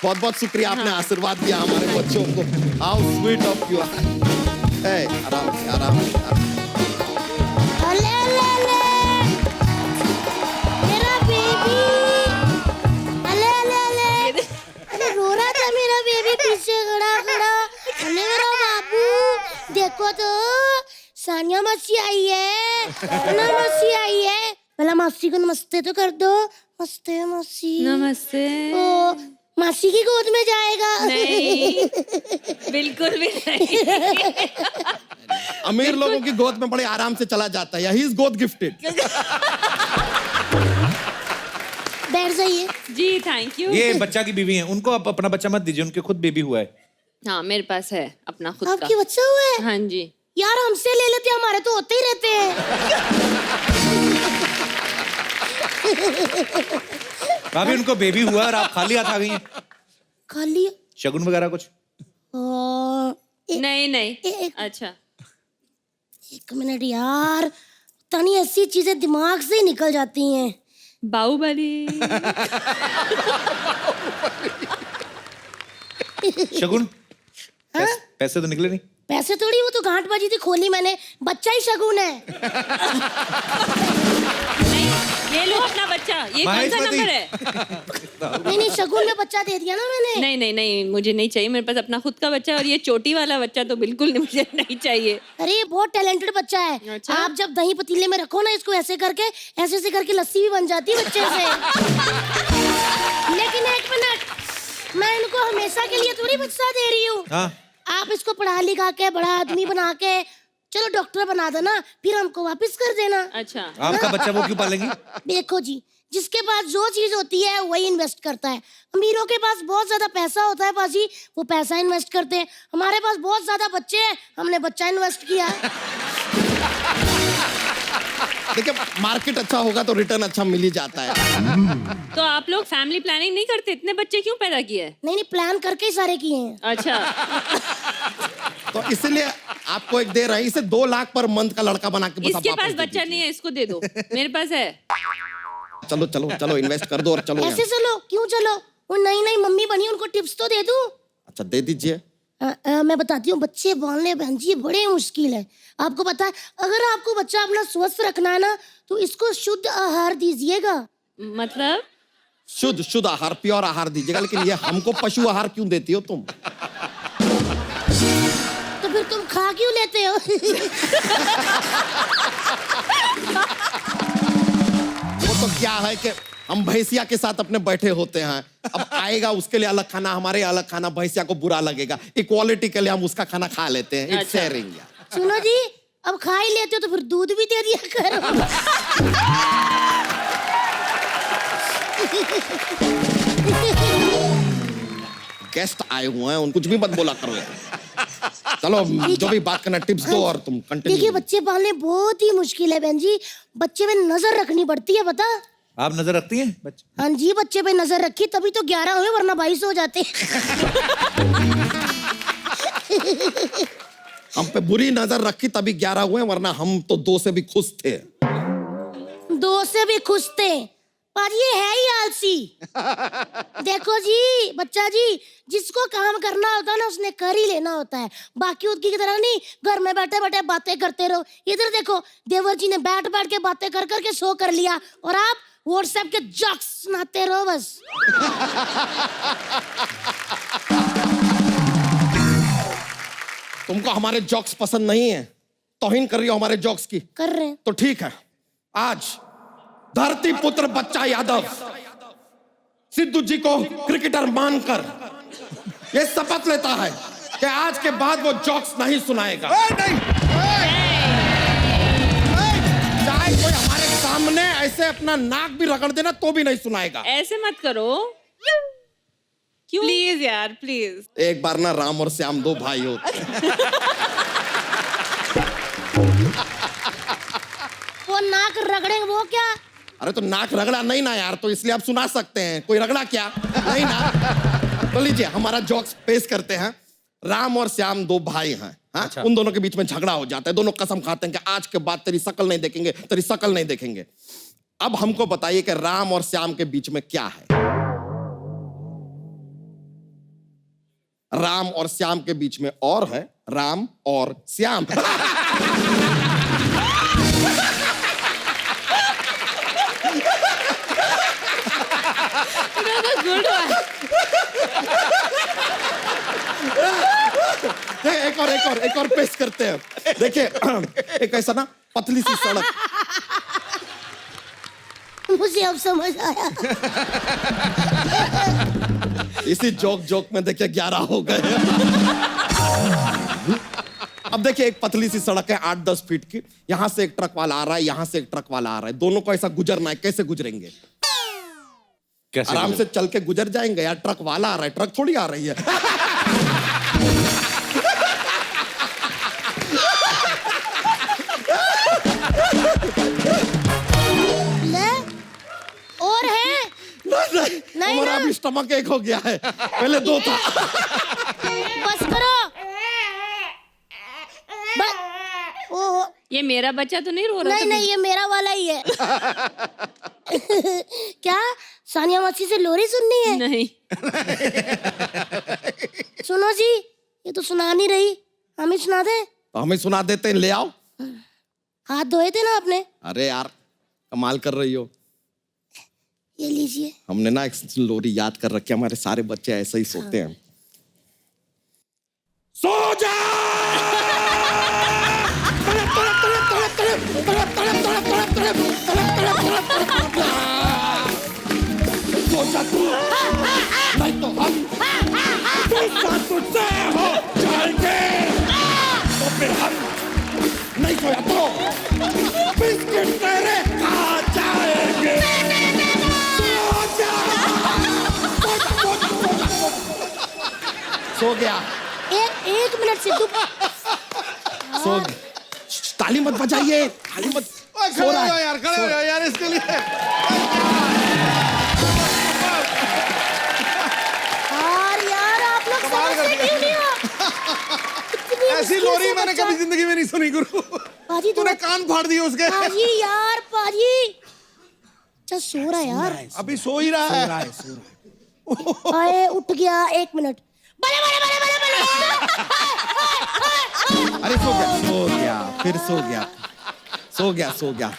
बहुत बहुत शुक्रिया, आपने आशीर्वाद दिया हमारे बच्चों को। How sweet of you. आराम से, आराम से। मेरा बेबी, अरे रो रहा था मेरा बेबी, पीछे खड़ा खड़ा। अरे मेरा बाबू, देखो तो सानिया मासी आई है, सानिया मासी आई है। पहला मासी को नमस्ते तो कर दो। नमस्ते मासी। नमस्ते। ओ मासी की गोद में जाएगा। नहीं, बिल्कुल भी नहीं। अमीर लोगों की गोद में बड़े आराम से चला जाता है, ही इज गोद गिफ्टेड। बैठ जाइए। जी थैंक यू। ये बच्चा की बीवी है, उनको आप अपना बच्चा मत दीजिए, उनके खुद बेबी हुआ है। हाँ मेरे पास है अपना खुद आपके का। बच्चा हुआ है? हाँ जी। यार हमसे ले लेते, हमारे तो होते ही रहते हैं। भाभी उनको बेबी हुआ और आप खाली हाथ आ गई हैं। खाली शगुन वगैरह कुछ? नहीं नहीं। एक अच्छा मिनट यार, तनी ऐसी चीजें दिमाग से ही निकल जाती हैं। बाहुबली। शगुन? पैसे तो निकले नहीं? पैसे थोड़ी, वो तो गांठ बाजी थी, खोली मैंने। बच्चा ही शगुन है। नहीं, ये लो अपना बच्चा। ये कौन सा नंबर है? नहीं शगुन में बच्चा दे दिया ना मैंने। नहीं नहीं नहीं, मुझे नहीं चाहिए, मेरे पास अपना खुद का बच्चा है और ये चोटी वाला बच्चा तो बिल्कुल नहीं, मुझे नहीं चाहिए। अरे ये बहुत टैलेंटेड बच्चा है। अच्छा? आप जब दही पतीले में रखो ना इसको, ऐसे ऐसे करके लस्सी भी बन जाती है बच्चे से। लेकिन एक मिनट, मैं इनको हमेशा के लिए थोड़ी बच्चा दे रही हूँ। हाँ। आप इसको पढ़ा लिखा के बड़ा आदमी बना के चलो डॉक्टर बना देना, फिर हमको वापस कर देना। अच्छा आपका बच्चा वो क्यों पालेंगी? देखो जी, जिसके पास जो चीज होती है वही इन्वेस्ट करता है। अमीरों के पास बहुत ज्यादा पैसा होता है बाजी, वो पैसा इन्वेस्ट करते हैं। हमारे पास बहुत ज्यादा बच्चे हैं, हमने बच्चा इन्वेस्ट किया। देखिए मार्केट अच्छा होगा तो रिटर्न अच्छा मिल ही जाता है। तो आप लोग फैमिली प्लानिंग नहीं करते? इतने बच्चे क्यों पैदा किए? नहीं प्लान करके ही सारे किए हैं। अच्छा तो इसलिए आपको एक दे रहे हैं, इसे 2 लाख पर मंथ का लड़का बना के बस आप इसके वापस पास दे बच्चा दीजिए। नहीं है, इसको दे दो। मेरे पास है। चलो चलो चलो इन्वेस्ट कर दो और चलो ऐसे यहाँ। चलो क्यों चलो, वो नई नई मम्मी बनी, उनको टिप्स तो दे दूं। अच्छा दे दीजिए। मैं बताती हूँ, बच्चे पालने बहन जी बड़े मुश्किल है। आपको पता है, अगर आपको बच्चा अपना स्वस्थ रखना है ना, तो इसको शुद्ध आहार दीजिएगा। मतलब शुद्ध आहार, प्योर आहार दीजिएगा। लेकिन ये हमको पशु आहार क्यों देती हो तुम? तो फिर तुम खा क्यों लेते हो? वो तो क्या है कि हम भैंसिया के साथ अपने बैठे होते हैं, अब आएगा उसके लिए अलग खाना, हमारे अलग खाना, भैंसिया को बुरा लगेगा। इक्वालिटी के लिए हम उसका खाना खा लेते हैं। इट्स अच्छा। शेयरिंग। सुनो जी, अब खा ही लेते हो तो फिर दूध भी दे दिया करो। गेस्ट आए हुए हैं, उन कुछ भी मत बोला करो। चलो जो भी बात करना टिप्स दो और तुम देखिए कंटिन्यू। बच्चे पालने बहुत ही मुश्किल है बहन जी, बच्चे पे नजर रखनी पड़ती है, पता? आप नजर रखती हैं बच्चे? हाँ जी, बच्चे पे नजर रखी तभी तो 11 हुए, वरना 22 हो जाते। हम पे बुरी नजर रखी तभी 11 हुए, वरना हम तो 2 से भी खुश थे। 2 से भी खुश थे पर ये है ही आलसी। देखो जी बच्चा जी, जिसको काम करना होता है ना उसने कर ही लेना होता है, बाकी उसकी की तरह नहीं घर में बैठे बैठे बातें करते रहो। इधर देखो, देवर जी ने बैठ बैठ के बातें कर करके शो कर लिया और आप व्हाट्सएप के जोक्स सुनाते रहो बस। तुमको हमारे जोक्स पसंद नहीं है, तौहीन कर रही हो हमारे जोक्स की, कर रहे हैं तो ठीक है। आज धरती पुत्र बच्चा यादव सिद्धू जी को क्रिकेटर मानकर ये शपथ लेता है कि आज के बाद वो जोक्स नहीं सुनाएगा। चाहे कोई हमारे सामने ऐसे अपना नाक भी रगड़ देना तो भी नहीं सुनाएगा। ऐसे मत करो, क्यों? प्लीज यार प्लीज। एक बार ना राम और श्याम 2 भाई होते। वो नाक रगड़ेंगे वो क्या? अरे तो नाक रगड़ा नहीं ना यार, तो इसलिए आप सुना सकते हैं। कोई रगड़ा क्या? नहीं ना। तो लीजिए हमारा जोक्स पेश करते हैं। राम और श्याम 2 भाई हैं। हाँ? अच्छा। उन दोनों के बीच में झगड़ा हो जाता है, दोनों कसम खाते हैं कि आज के बाद तेरी शक्ल नहीं देखेंगे, तेरी शक्ल नहीं देखेंगे। अब हमको बताइए कि राम और श्याम के बीच में क्या है? राम और श्याम के बीच में और है राम और श्याम। Good one. एक और पेश करते हैं। देखिए एक ऐसा ना पतली सी सड़क, मुझे अब समझ आया। इसी जोक जोक में देखिए 11 हो गए। अब देखिए एक पतली सी सड़क है 8-10 फीट की, यहां से एक ट्रक वाला आ रहा है, यहां से एक ट्रक वाला आ रहा है, दोनों को ऐसा गुजरना है, कैसे गुजरेंगे? कैसे आराम से चल के गुजर जाएंगे यार, ट्रक वाला आ रहा है, ट्रक थोड़ी आ रही है। ले और है? नहीं, हमारा ना। अभी स्टमक एक हो गया है, पहले 2 था। बस करो। ओहो, ये मेरा बच्चा तो नहीं रो रहा नहीं था? नहीं, ये मेरा वाला ही है। क्या सानिया मासी से लोरी सुननी है? नहीं। सुनो जी, ये तो सुना नहीं रही, हमें सुना दे। तो हमें सुना देते हैं, ले आओ। हाथ धोए थे ना आपने? अरे यार कमाल कर रही हो। ये लीजिए। हमने ना एक लोरी याद कर रखी है, हमारे सारे बच्चे ऐसे ही सोते हैं। सो जा! सो जा तू, नहीं तो हम तुझसे हो जाएंगे। तो फिर हम नहीं सोया तो बिस्किट तेरे खा जाएंगे। सो गया। एक मिनट सिद्धू। सो ताली मत बजाइए, ताली मत। खड़े हो जाओ यार, खड़े हो जाओ यार इसके लिए। यार आप लोग समझते क्यों नहीं हो? ऐसी लोरी मैंने कभी जिंदगी में नहीं सुनी गुरु। पाजी तूने कान फाड़ दिए उसके। पाजी यार, पाजी अच्छा सो रहा है यार। अभी सो ही रहा है। आए उठ गया, 1 मिनट। बले बले बले बले बले। अरे सो गया, फिर सो गया, सो गया, सो गया।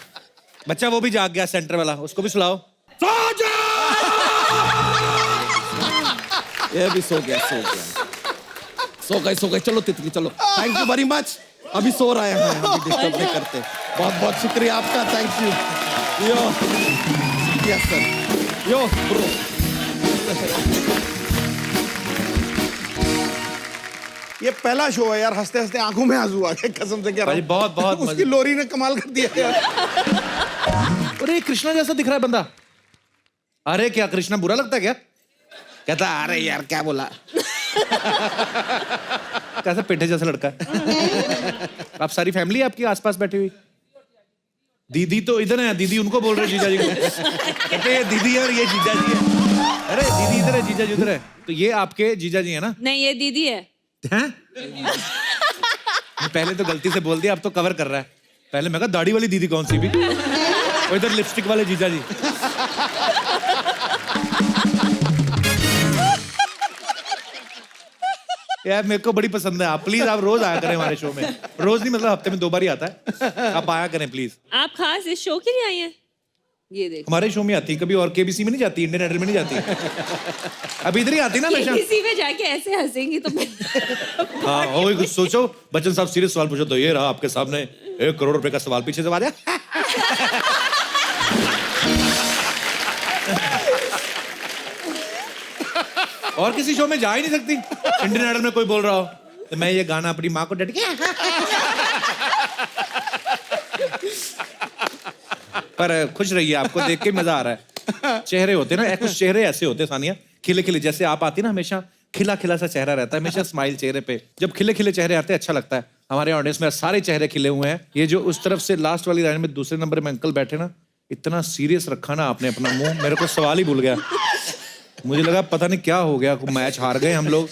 बच्चा वो भी जाग गया, सेंटर वाला, उसको भी सुलाओ। सो जा! ये भी सो गया, सो गया। सो गए, चलो तितली चलो। Thank you very much. अभी सो रहे हैं, अभी डिस्टर्ब नहीं करते। बहुत बहुत शुक्रिया आपका, thank you. Yo yes sir, yo bro. ये पहला शो है यार, हंसते हंसते आंखों में आंसू आ गए, कसम से कह रहा हूं। बहुत बहुत उसकी लोरी ने कमाल कर दिया यार। अरे कृष्णा जैसा दिख रहा है बंदा। अरे क्या कृष्णा बुरा लगता है क्या? कहता अरे यार क्या बोला। कैसा पेठे जैसा लड़का है। आप सारी फैमिली आपकी आसपास बैठी हुई? दीदी तो इधर है, दीदी उनको बोल रहे जीजा जी को। कहते ये दीदी है और ये जीजा जी है। अरे दीदी इधर है, जीजा जी उधर है। तो ये आपके जीजा जी है ना? नहीं, ये दीदी है। हैं? पहले तो गलती से बोल दिया, अब तो कवर कर रहा है। पहले मैं कहा दाढ़ी वाली दीदी कौन सी भी, और इधर लिपस्टिक वाले जीजा जी। यार मेरे को बड़ी पसंद है आप, प्लीज आप रोज आया करें हमारे शो में। रोज नहीं, मतलब हफ्ते में 2 बार ही आता है। आप आया करें प्लीज। आप खास इस शो के लिए आई हैं? ये देखो, हमारे शो में आती, कभी और केबीसी में नहीं जाती, इंडियन आइडल में नहीं जाती। अभी इधर ही आती ना हमेशा। किसी में जाके ऐसे हंसेंगी तो हाँ, और कुछ सोचो, बच्चन साहब सीरियस सवाल पूछो तो ये रहा आपके सामने 1 करोड़ रुपए का सवाल, पीछे से आ जाए। और किसी शो में जा ही नहीं सकती। इंडियन आइडल में कोई बोल रहा हो तो मैं ये गाना अपनी माँ को डेडिकेट। पर खुश रहिए, आपको देख के मजा आ रहा है। चेहरे होते ना, कुछ चेहरे ऐसे होते सानिया, खिले खिले, जैसे आप आती ना हमेशा खिला खिला सा चेहरा रहता है, हमेशा स्माइल चेहरे पे। जब खिले खिले चेहरे आते हैं अच्छा लगता है। हमारे ऑडियंस में सारे चेहरे खिले हुए हैं। ये जो उस तरफ से लास्ट वाली लाइन में दूसरे नंबर में अंकल बैठे ना, इतना सीरियस रखा ना आपने अपना मुंह, मेरे को सवाल ही भूल गया। मुझे लगा पता नहीं क्या हो गया, मैच हार गए हम लोग।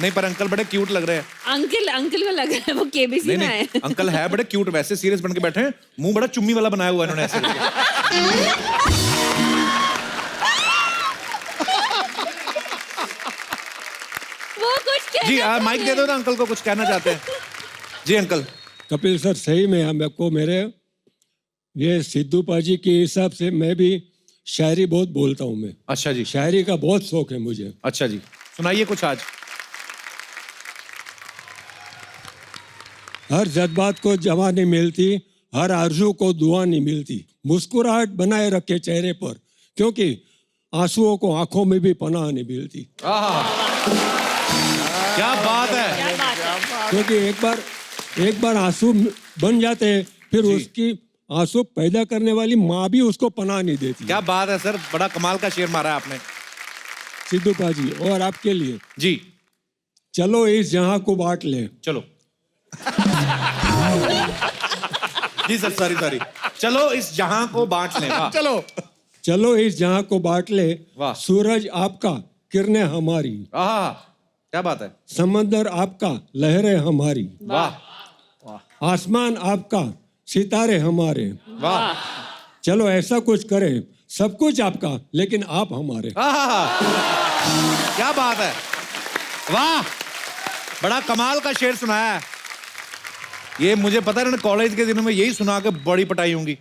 नहीं पर अंकल बड़े क्यूट लग रहे हैं। अंकल में लग रहा है वो केबीसी नहीं में नहीं, है। अंकल है बड़े क्यूट, वैसे सीरियस बन के बैठे हैं, मुंह बड़ा चुम्मी वाला बनाया हुआ है इन्होंने ऐसे करके। वो कुछ जी माइक दे दो ना अंकल को, कुछ कहना चाहते हैं। जी अंकल। कपिल सर सही में मेरे को मेरे ये सिद्धू पाजी के हिसाब से मैं भी शायरी बहुत बोलता हूँ मैं। अच्छा जी। शायरी का बहुत शौक है मुझे। अच्छा जी, सुनाइए कुछ आज। हर जज्बात को जवा नहीं मिलती, हर आरजू को दुआ नहीं मिलती। मुस्कुराहट बनाए रखे चेहरे पर, क्योंकि आंसुओं को आंखों में भी पनाह नहीं मिलती। क्या बात है। क्योंकि एक बार आंसू बन जाते हैं, फिर उसकी आंसू पैदा करने वाली माँ भी उसको पनाह नहीं देती। क्या बात है सर, बड़ा कमाल का शेर मारा है आपने। सिद्धू पाजी, और आपके लिए जी चलो इस जहां को बांट ले। चलो जी सर, सॉरी। चलो इस जहां को बांट लें। वाह। चलो इस जहां को बांट ले, वाह। सूरज आपका, किरणें हमारी, आहा, क्या बात है। समंदर आपका, लहरें हमारी, वाह आसमान आपका, सितारे हमारे। वाह। चलो ऐसा कुछ करे, सब कुछ आपका लेकिन आप हमारे। आहा, क्या बात है। वाह, बड़ा कमाल का शेर सुनाया है। ये मुझे पता है, कॉलेज के दिनों में यही सुना के बड़ी पटाई होंगी।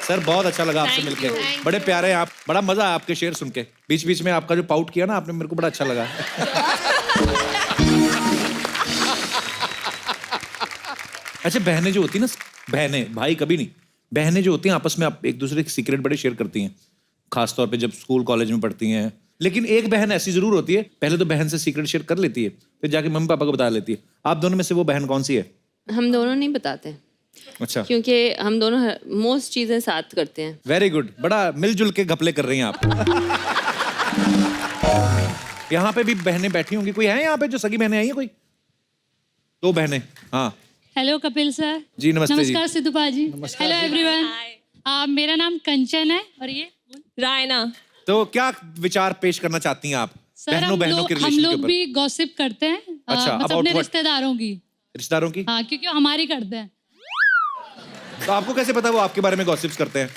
सर बहुत अच्छा लगा आपसे मिलके, बड़े प्यारे हैं आप, बड़ा मजा आया आपके शेर सुन के। बीच बीच में आपका जो पाउट किया ना आपने, मेरे को बड़ा अच्छा लगा। अच्छा, बहनें जो होती है ना, बहनें, भाई कभी नहीं, बहनें जो होती हैं आपस में आप एक दूसरे के सीक्रेट बड़े शेयर करती हैं, खासतौर पे जब स्कूल कॉलेज में पढ़ती हैं। लेकिन एक बहन ऐसी जरूर होती है, पहले तो बहन से सीक्रेट शेयर कर लेती है, फिर जाके मम्मी पापा को बता लेती है। आप दोनों में से वो बहन कौन सी है? हम दोनों नहीं बताते, अच्छा, क्योंकि हम दोनों मोस्ट चीजें साथ करते हैं। वेरी गुड, बड़ा मिलजुल के घपले कर रही हैं आप। यहाँ पे भी बहनें बैठी होंगी, कोई है यहाँ पे जो सगी बहनें आई हैं? कोई दो बहनें। हाँ हेलो कपिल सर जी, नमस्ते। नमस्कार सिद्धू पाजी। हेलो एवरीवन, मेरा नाम कंचन है और ये रायना। तो क्या विचार पेश करना चाहती हैं आप सर? बहनों बहनों के हम रिलेशन के लोग ऊपर? भी गॉसिप करते हैं, अच्छा, मतलब about अपने what? रिश्तेदारों की। रिश्तेदारों की? हाँ, क्योंकि वो हमारी करते हैं। तो आपको कैसे पता वो आपके बारे में गॉसिप्स करते हैं?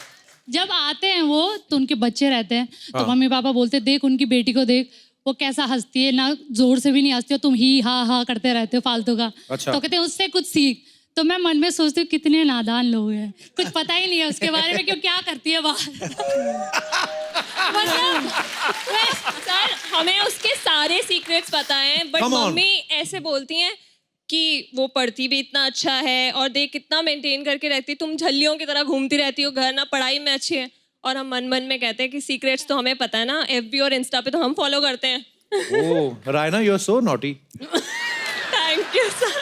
जब आते हैं वो, तो उनके बच्चे रहते हैं, तो हाँ। मम्मी पापा बोलते देख उनकी बेटी को देख, वो कैसा हंसती है, ना जोर से भी नहीं हंसती हो, तुम ही हा हा करते रहते हो फालतू का। अच्छा। तो कहते हैं उससे कुछ सीख। तो मैं मन में सोचती हूँ कितने नादान लोग हैं, कुछ पता ही नहीं है उसके बारे में, क्यों क्या करती है बाहर। मतलब सर, हमें उसके सारे सीक्रेट्स पता हैं, बट Come on. मम्मी ऐसे बोलती हैं कि वो पढ़ती भी इतना अच्छा है और देख कितना मेंटेन करके रहती है, तुम झल्लियों की तरह घूमती रहती हो घर, ना पढ़ाई में अच्छी है। और हम मन मन में कहते हैं कि सीक्रेट्स तो हमें पता है ना, FB और इंस्टा पे तो हम फॉलो करते हैं। Oh Raina, you are so naughty. Thank you sir.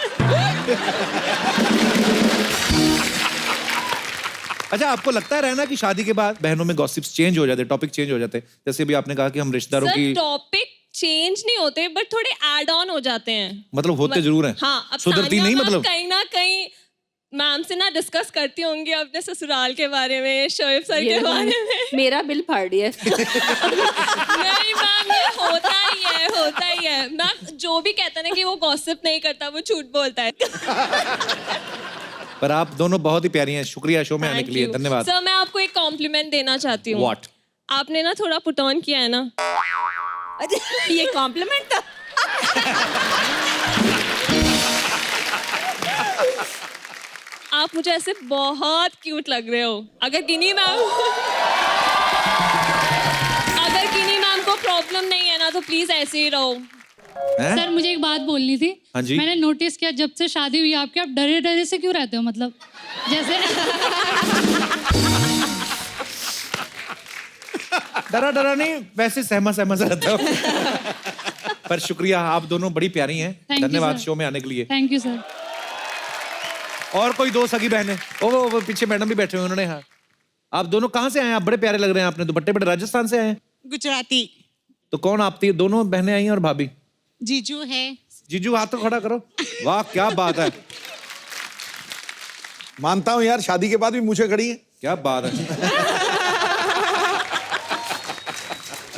अच्छा, आपको लगता है रहना कि शादी के बाद बहनों में गॉसिप्स चेंज हो जाते, टॉपिक चेंज हो जाते? जैसे अभी आपने कहा कि हम रिश्तेदारों की, टॉपिक चेंज नहीं होते, बट थोड़े ऐड ऑन हो जाते हैं। मतलब होते जरूर हैं। हाँ, अब सुधरती तानिया नहीं मैम मतलब? कहीं ना कहीं मैम से ना डिस्कस करती होंगी अपने ससुराल के बारे में, शोएब सर के बारे में। मेरा बिल फाड़ दिया। नहीं मैम, ये होता ही है। मैम जो भी कहता है ना कि वो गॉसिप नहीं करता, वो झूठ बोलता है। पर आप दोनों बहुत ही प्यारी हैं। शुक्रिया शो में आने के लिए, धन्यवाद। सर, मैं आपको एक कॉम्प्लीमेंट देना चाहती हूँ। What? आपने ना थोड़ा पुट ऑन किया है ना। ये कॉम्प्लीमेंट था। आप मुझे ऐसे बहुत क्यूट लग रहे हो। अगर गिनी मैम को प्रॉब्लम नहीं है ना, तो प्लीज ऐसे ही रहो। सर मुझे एक बात बोलनी थी। हाँ जी? मैंने नोटिस किया जब से शादी हुई आपकी, आप डरे डरे से क्यों रहते हो? मतलब जैसे डरा नहीं, वैसे सहमा सा रहता हूँ। पर शुक्रिया, आप दोनों बड़ी प्यारी हैं। Thank you, धन्यवाद sir. शो में आने के लिए। Thank you sir. और कोई दो सगी बहनें? वो पीछे मैडम भी बैठे हुए, उन्होंने हाँ। आप दोनों कहाँ से आए हैं? आप बड़े प्यारे लग रहे हैं, आपने दुपट्टे बड़े। राजस्थान से आए हैं? गुजराती। तो कौन आपकी दोनों बहनें आई हैं और भाभी? जीजू है। जीजू हाथ तो खड़ा करो। वाह क्या बात है। मानता हूँ यार, शादी के बाद भी मुझे खड़ी है। क्या बात है।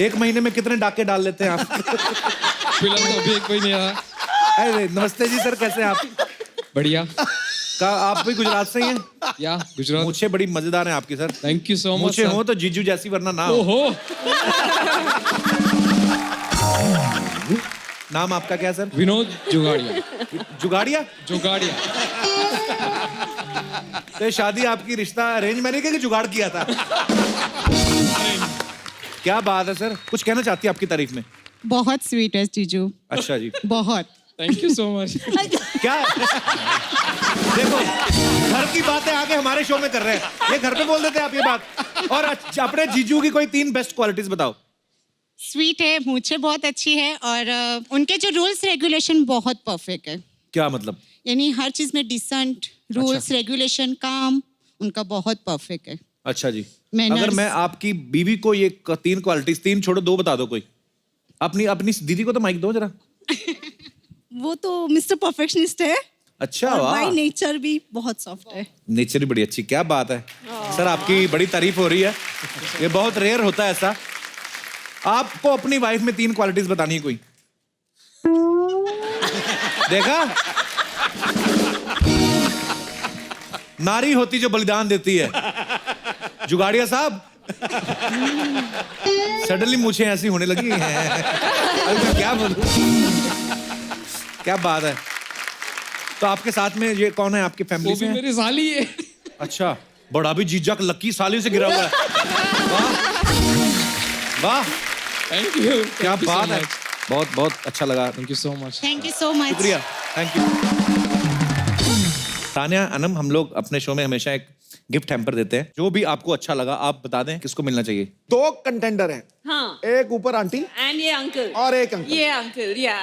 एक महीने में कितने डाके डाल लेते हैं आप? फिलहाल तो अभी एक कोई नहीं आया। अरे नमस्ते जी सर, कैसे हैं आप? बढ़िया। का आप भी गुजरात से ही हैं? या गुजरात। मूछें बड़ी मजेदार हैं आपकी sir. Thank you so much. मूछें हो तो जीजू जैसी, वरना ना हो। ओहो। नाम आपका क्या है सर? विनोद जुगाड़िया। जुगाड़िया? जुगाड़िया। तो शादी आपकी रिश्ता अरेंज मैरिज के जुगाड़ किया था? क्या बात है सर, कुछ कहना चाहती है आपकी तारीफ में? बहुत स्वीट है जीजू, अच्छा जी, बहुत। Thank you so much. क्या देखो, घर की बातें आगे हमारे शो में कर रहे हैं, ये घर पे बोल देते हैं आप ये बात। और अपने जीजू की कोई 3 बेस्ट क्वालिटीज बताओ। स्वीट है, मुझे बहुत अच्छी है, और उनके जो रूल्स रेगुलेशन बहुत परफेक्ट है। क्या मतलब? यानी हर चीज में डिसेंट, रूल्स रेगुलेशन, काम उनका बहुत परफेक्ट है। अच्छा जी, Manners. अगर मैं आपकी बीवी को ये 3 क्वालिटीज, 3 छोड़ो 2 बता दो कोई। अपनी अपनी दीदी को तो माइक दो जरा। वो तो मिस्टर परफेक्शनिस्ट है, अच्छा, और वाह, बाय नेचर भी बहुत सॉफ्ट है। नेचर भी बड़ी अच्छी, क्या बात है सर, आपकी बड़ी तारीफ हो रही है, ये बहुत रेयर होता है ऐसा। आपको अपनी वाइफ में 3 क्वालिटीज बतानी है कोई। देखा, नारी होती जो बलिदान देती है। जुगाड़िया साहब, सडनली मुझे ऐसी होने लगी है, अभी मैं क्या बोलूं, क्या बात है। तो आपके साथ में ये कौन है आपकी फैमिली वो से? भी मेरी साली है। अच्छा, बड़ा भी जीजा लक्की साली से गिरा हुआ है। वाह वाह, थैंक यू, क्या बात है, बहुत बहुत अच्छा लगा। Thank you so much. Thank you so much. शुक्रिया, थैंक यू। तान्या, अनम, हम लोग अपने शो में हमेशा एक गिफ्ट हैम्पर देते हैं। जो भी आपको अच्छा लगा आप बता दें किसको मिलना चाहिए। 2 कंटेंडर हैं, हाँ, एक ऊपर आंटी एंड ये अंकल, और एक अंकल। ये अंकल, या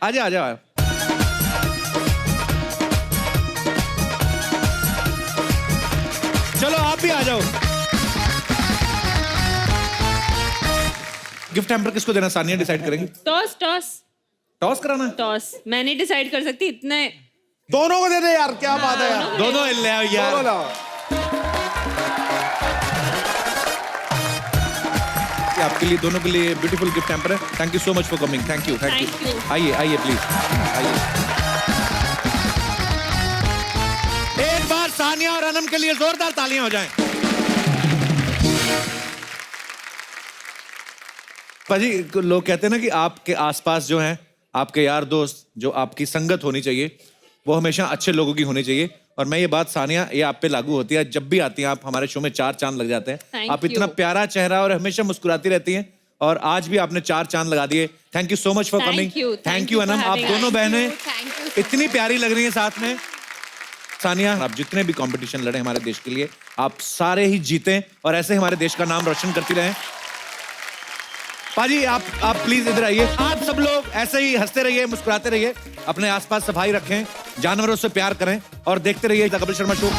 आजा आजा। चलो आप भी आ जाओ। गिफ्ट हैम्पर किसको देना सानिया डिसाइड करेंगी। टॉस टॉस टॉस कराना। टॉस मैं नहीं डिसाइड कर सकती इतने। दोनों को दे दे यार, क्या बात है यार, दोनों ले आओ यार। दोनों लाओ। ये आपके लिए, दोनों के लिए ब्यूटीफुल गिफ्ट हैम्पर है। Thank you so much for coming. Thank you, thank Thank you. you. आइए आइए प्लीज, आइए। एक बार सानिया और अनम के लिए जोरदार तालियां हो जाएं। पाजी, लोग कहते हैं ना कि आपके आसपास जो हैं, आपके यार दोस्त, जो आपकी संगत होनी चाहिए, वो हमेशा अच्छे लोगों की होनी चाहिए। और मैं ये बात सानिया, ये आप पे लागू होती है। जब भी आती हैं आप हमारे शो में 4 चांद लग जाते हैं। Thank आप इतना you. प्यारा चेहरा और हमेशा मुस्कुराती रहती हैं, और आज भी आपने 4 चांद लगा दिए। Thank you so much for Thank coming. you. Thank you for Anam, आप having दोनों us. बहनें Thank you. इतनी प्यारी लग रही हैं साथ में। सानिया, आप जितने भी कंपटीशन लड़े हमारे देश के लिए, आप सारे ही जीतें और ऐसे हमारे देश का नाम रोशन करती रहें। पाजी, आप प्लीज इधर आइए। आप सब लोग ऐसे ही हंसते रहिए, मुस्कुराते रहिए, अपने आसपास सफाई रखें, जानवरों से प्यार करें और देखते रहिए द कपिल शर्मा शो।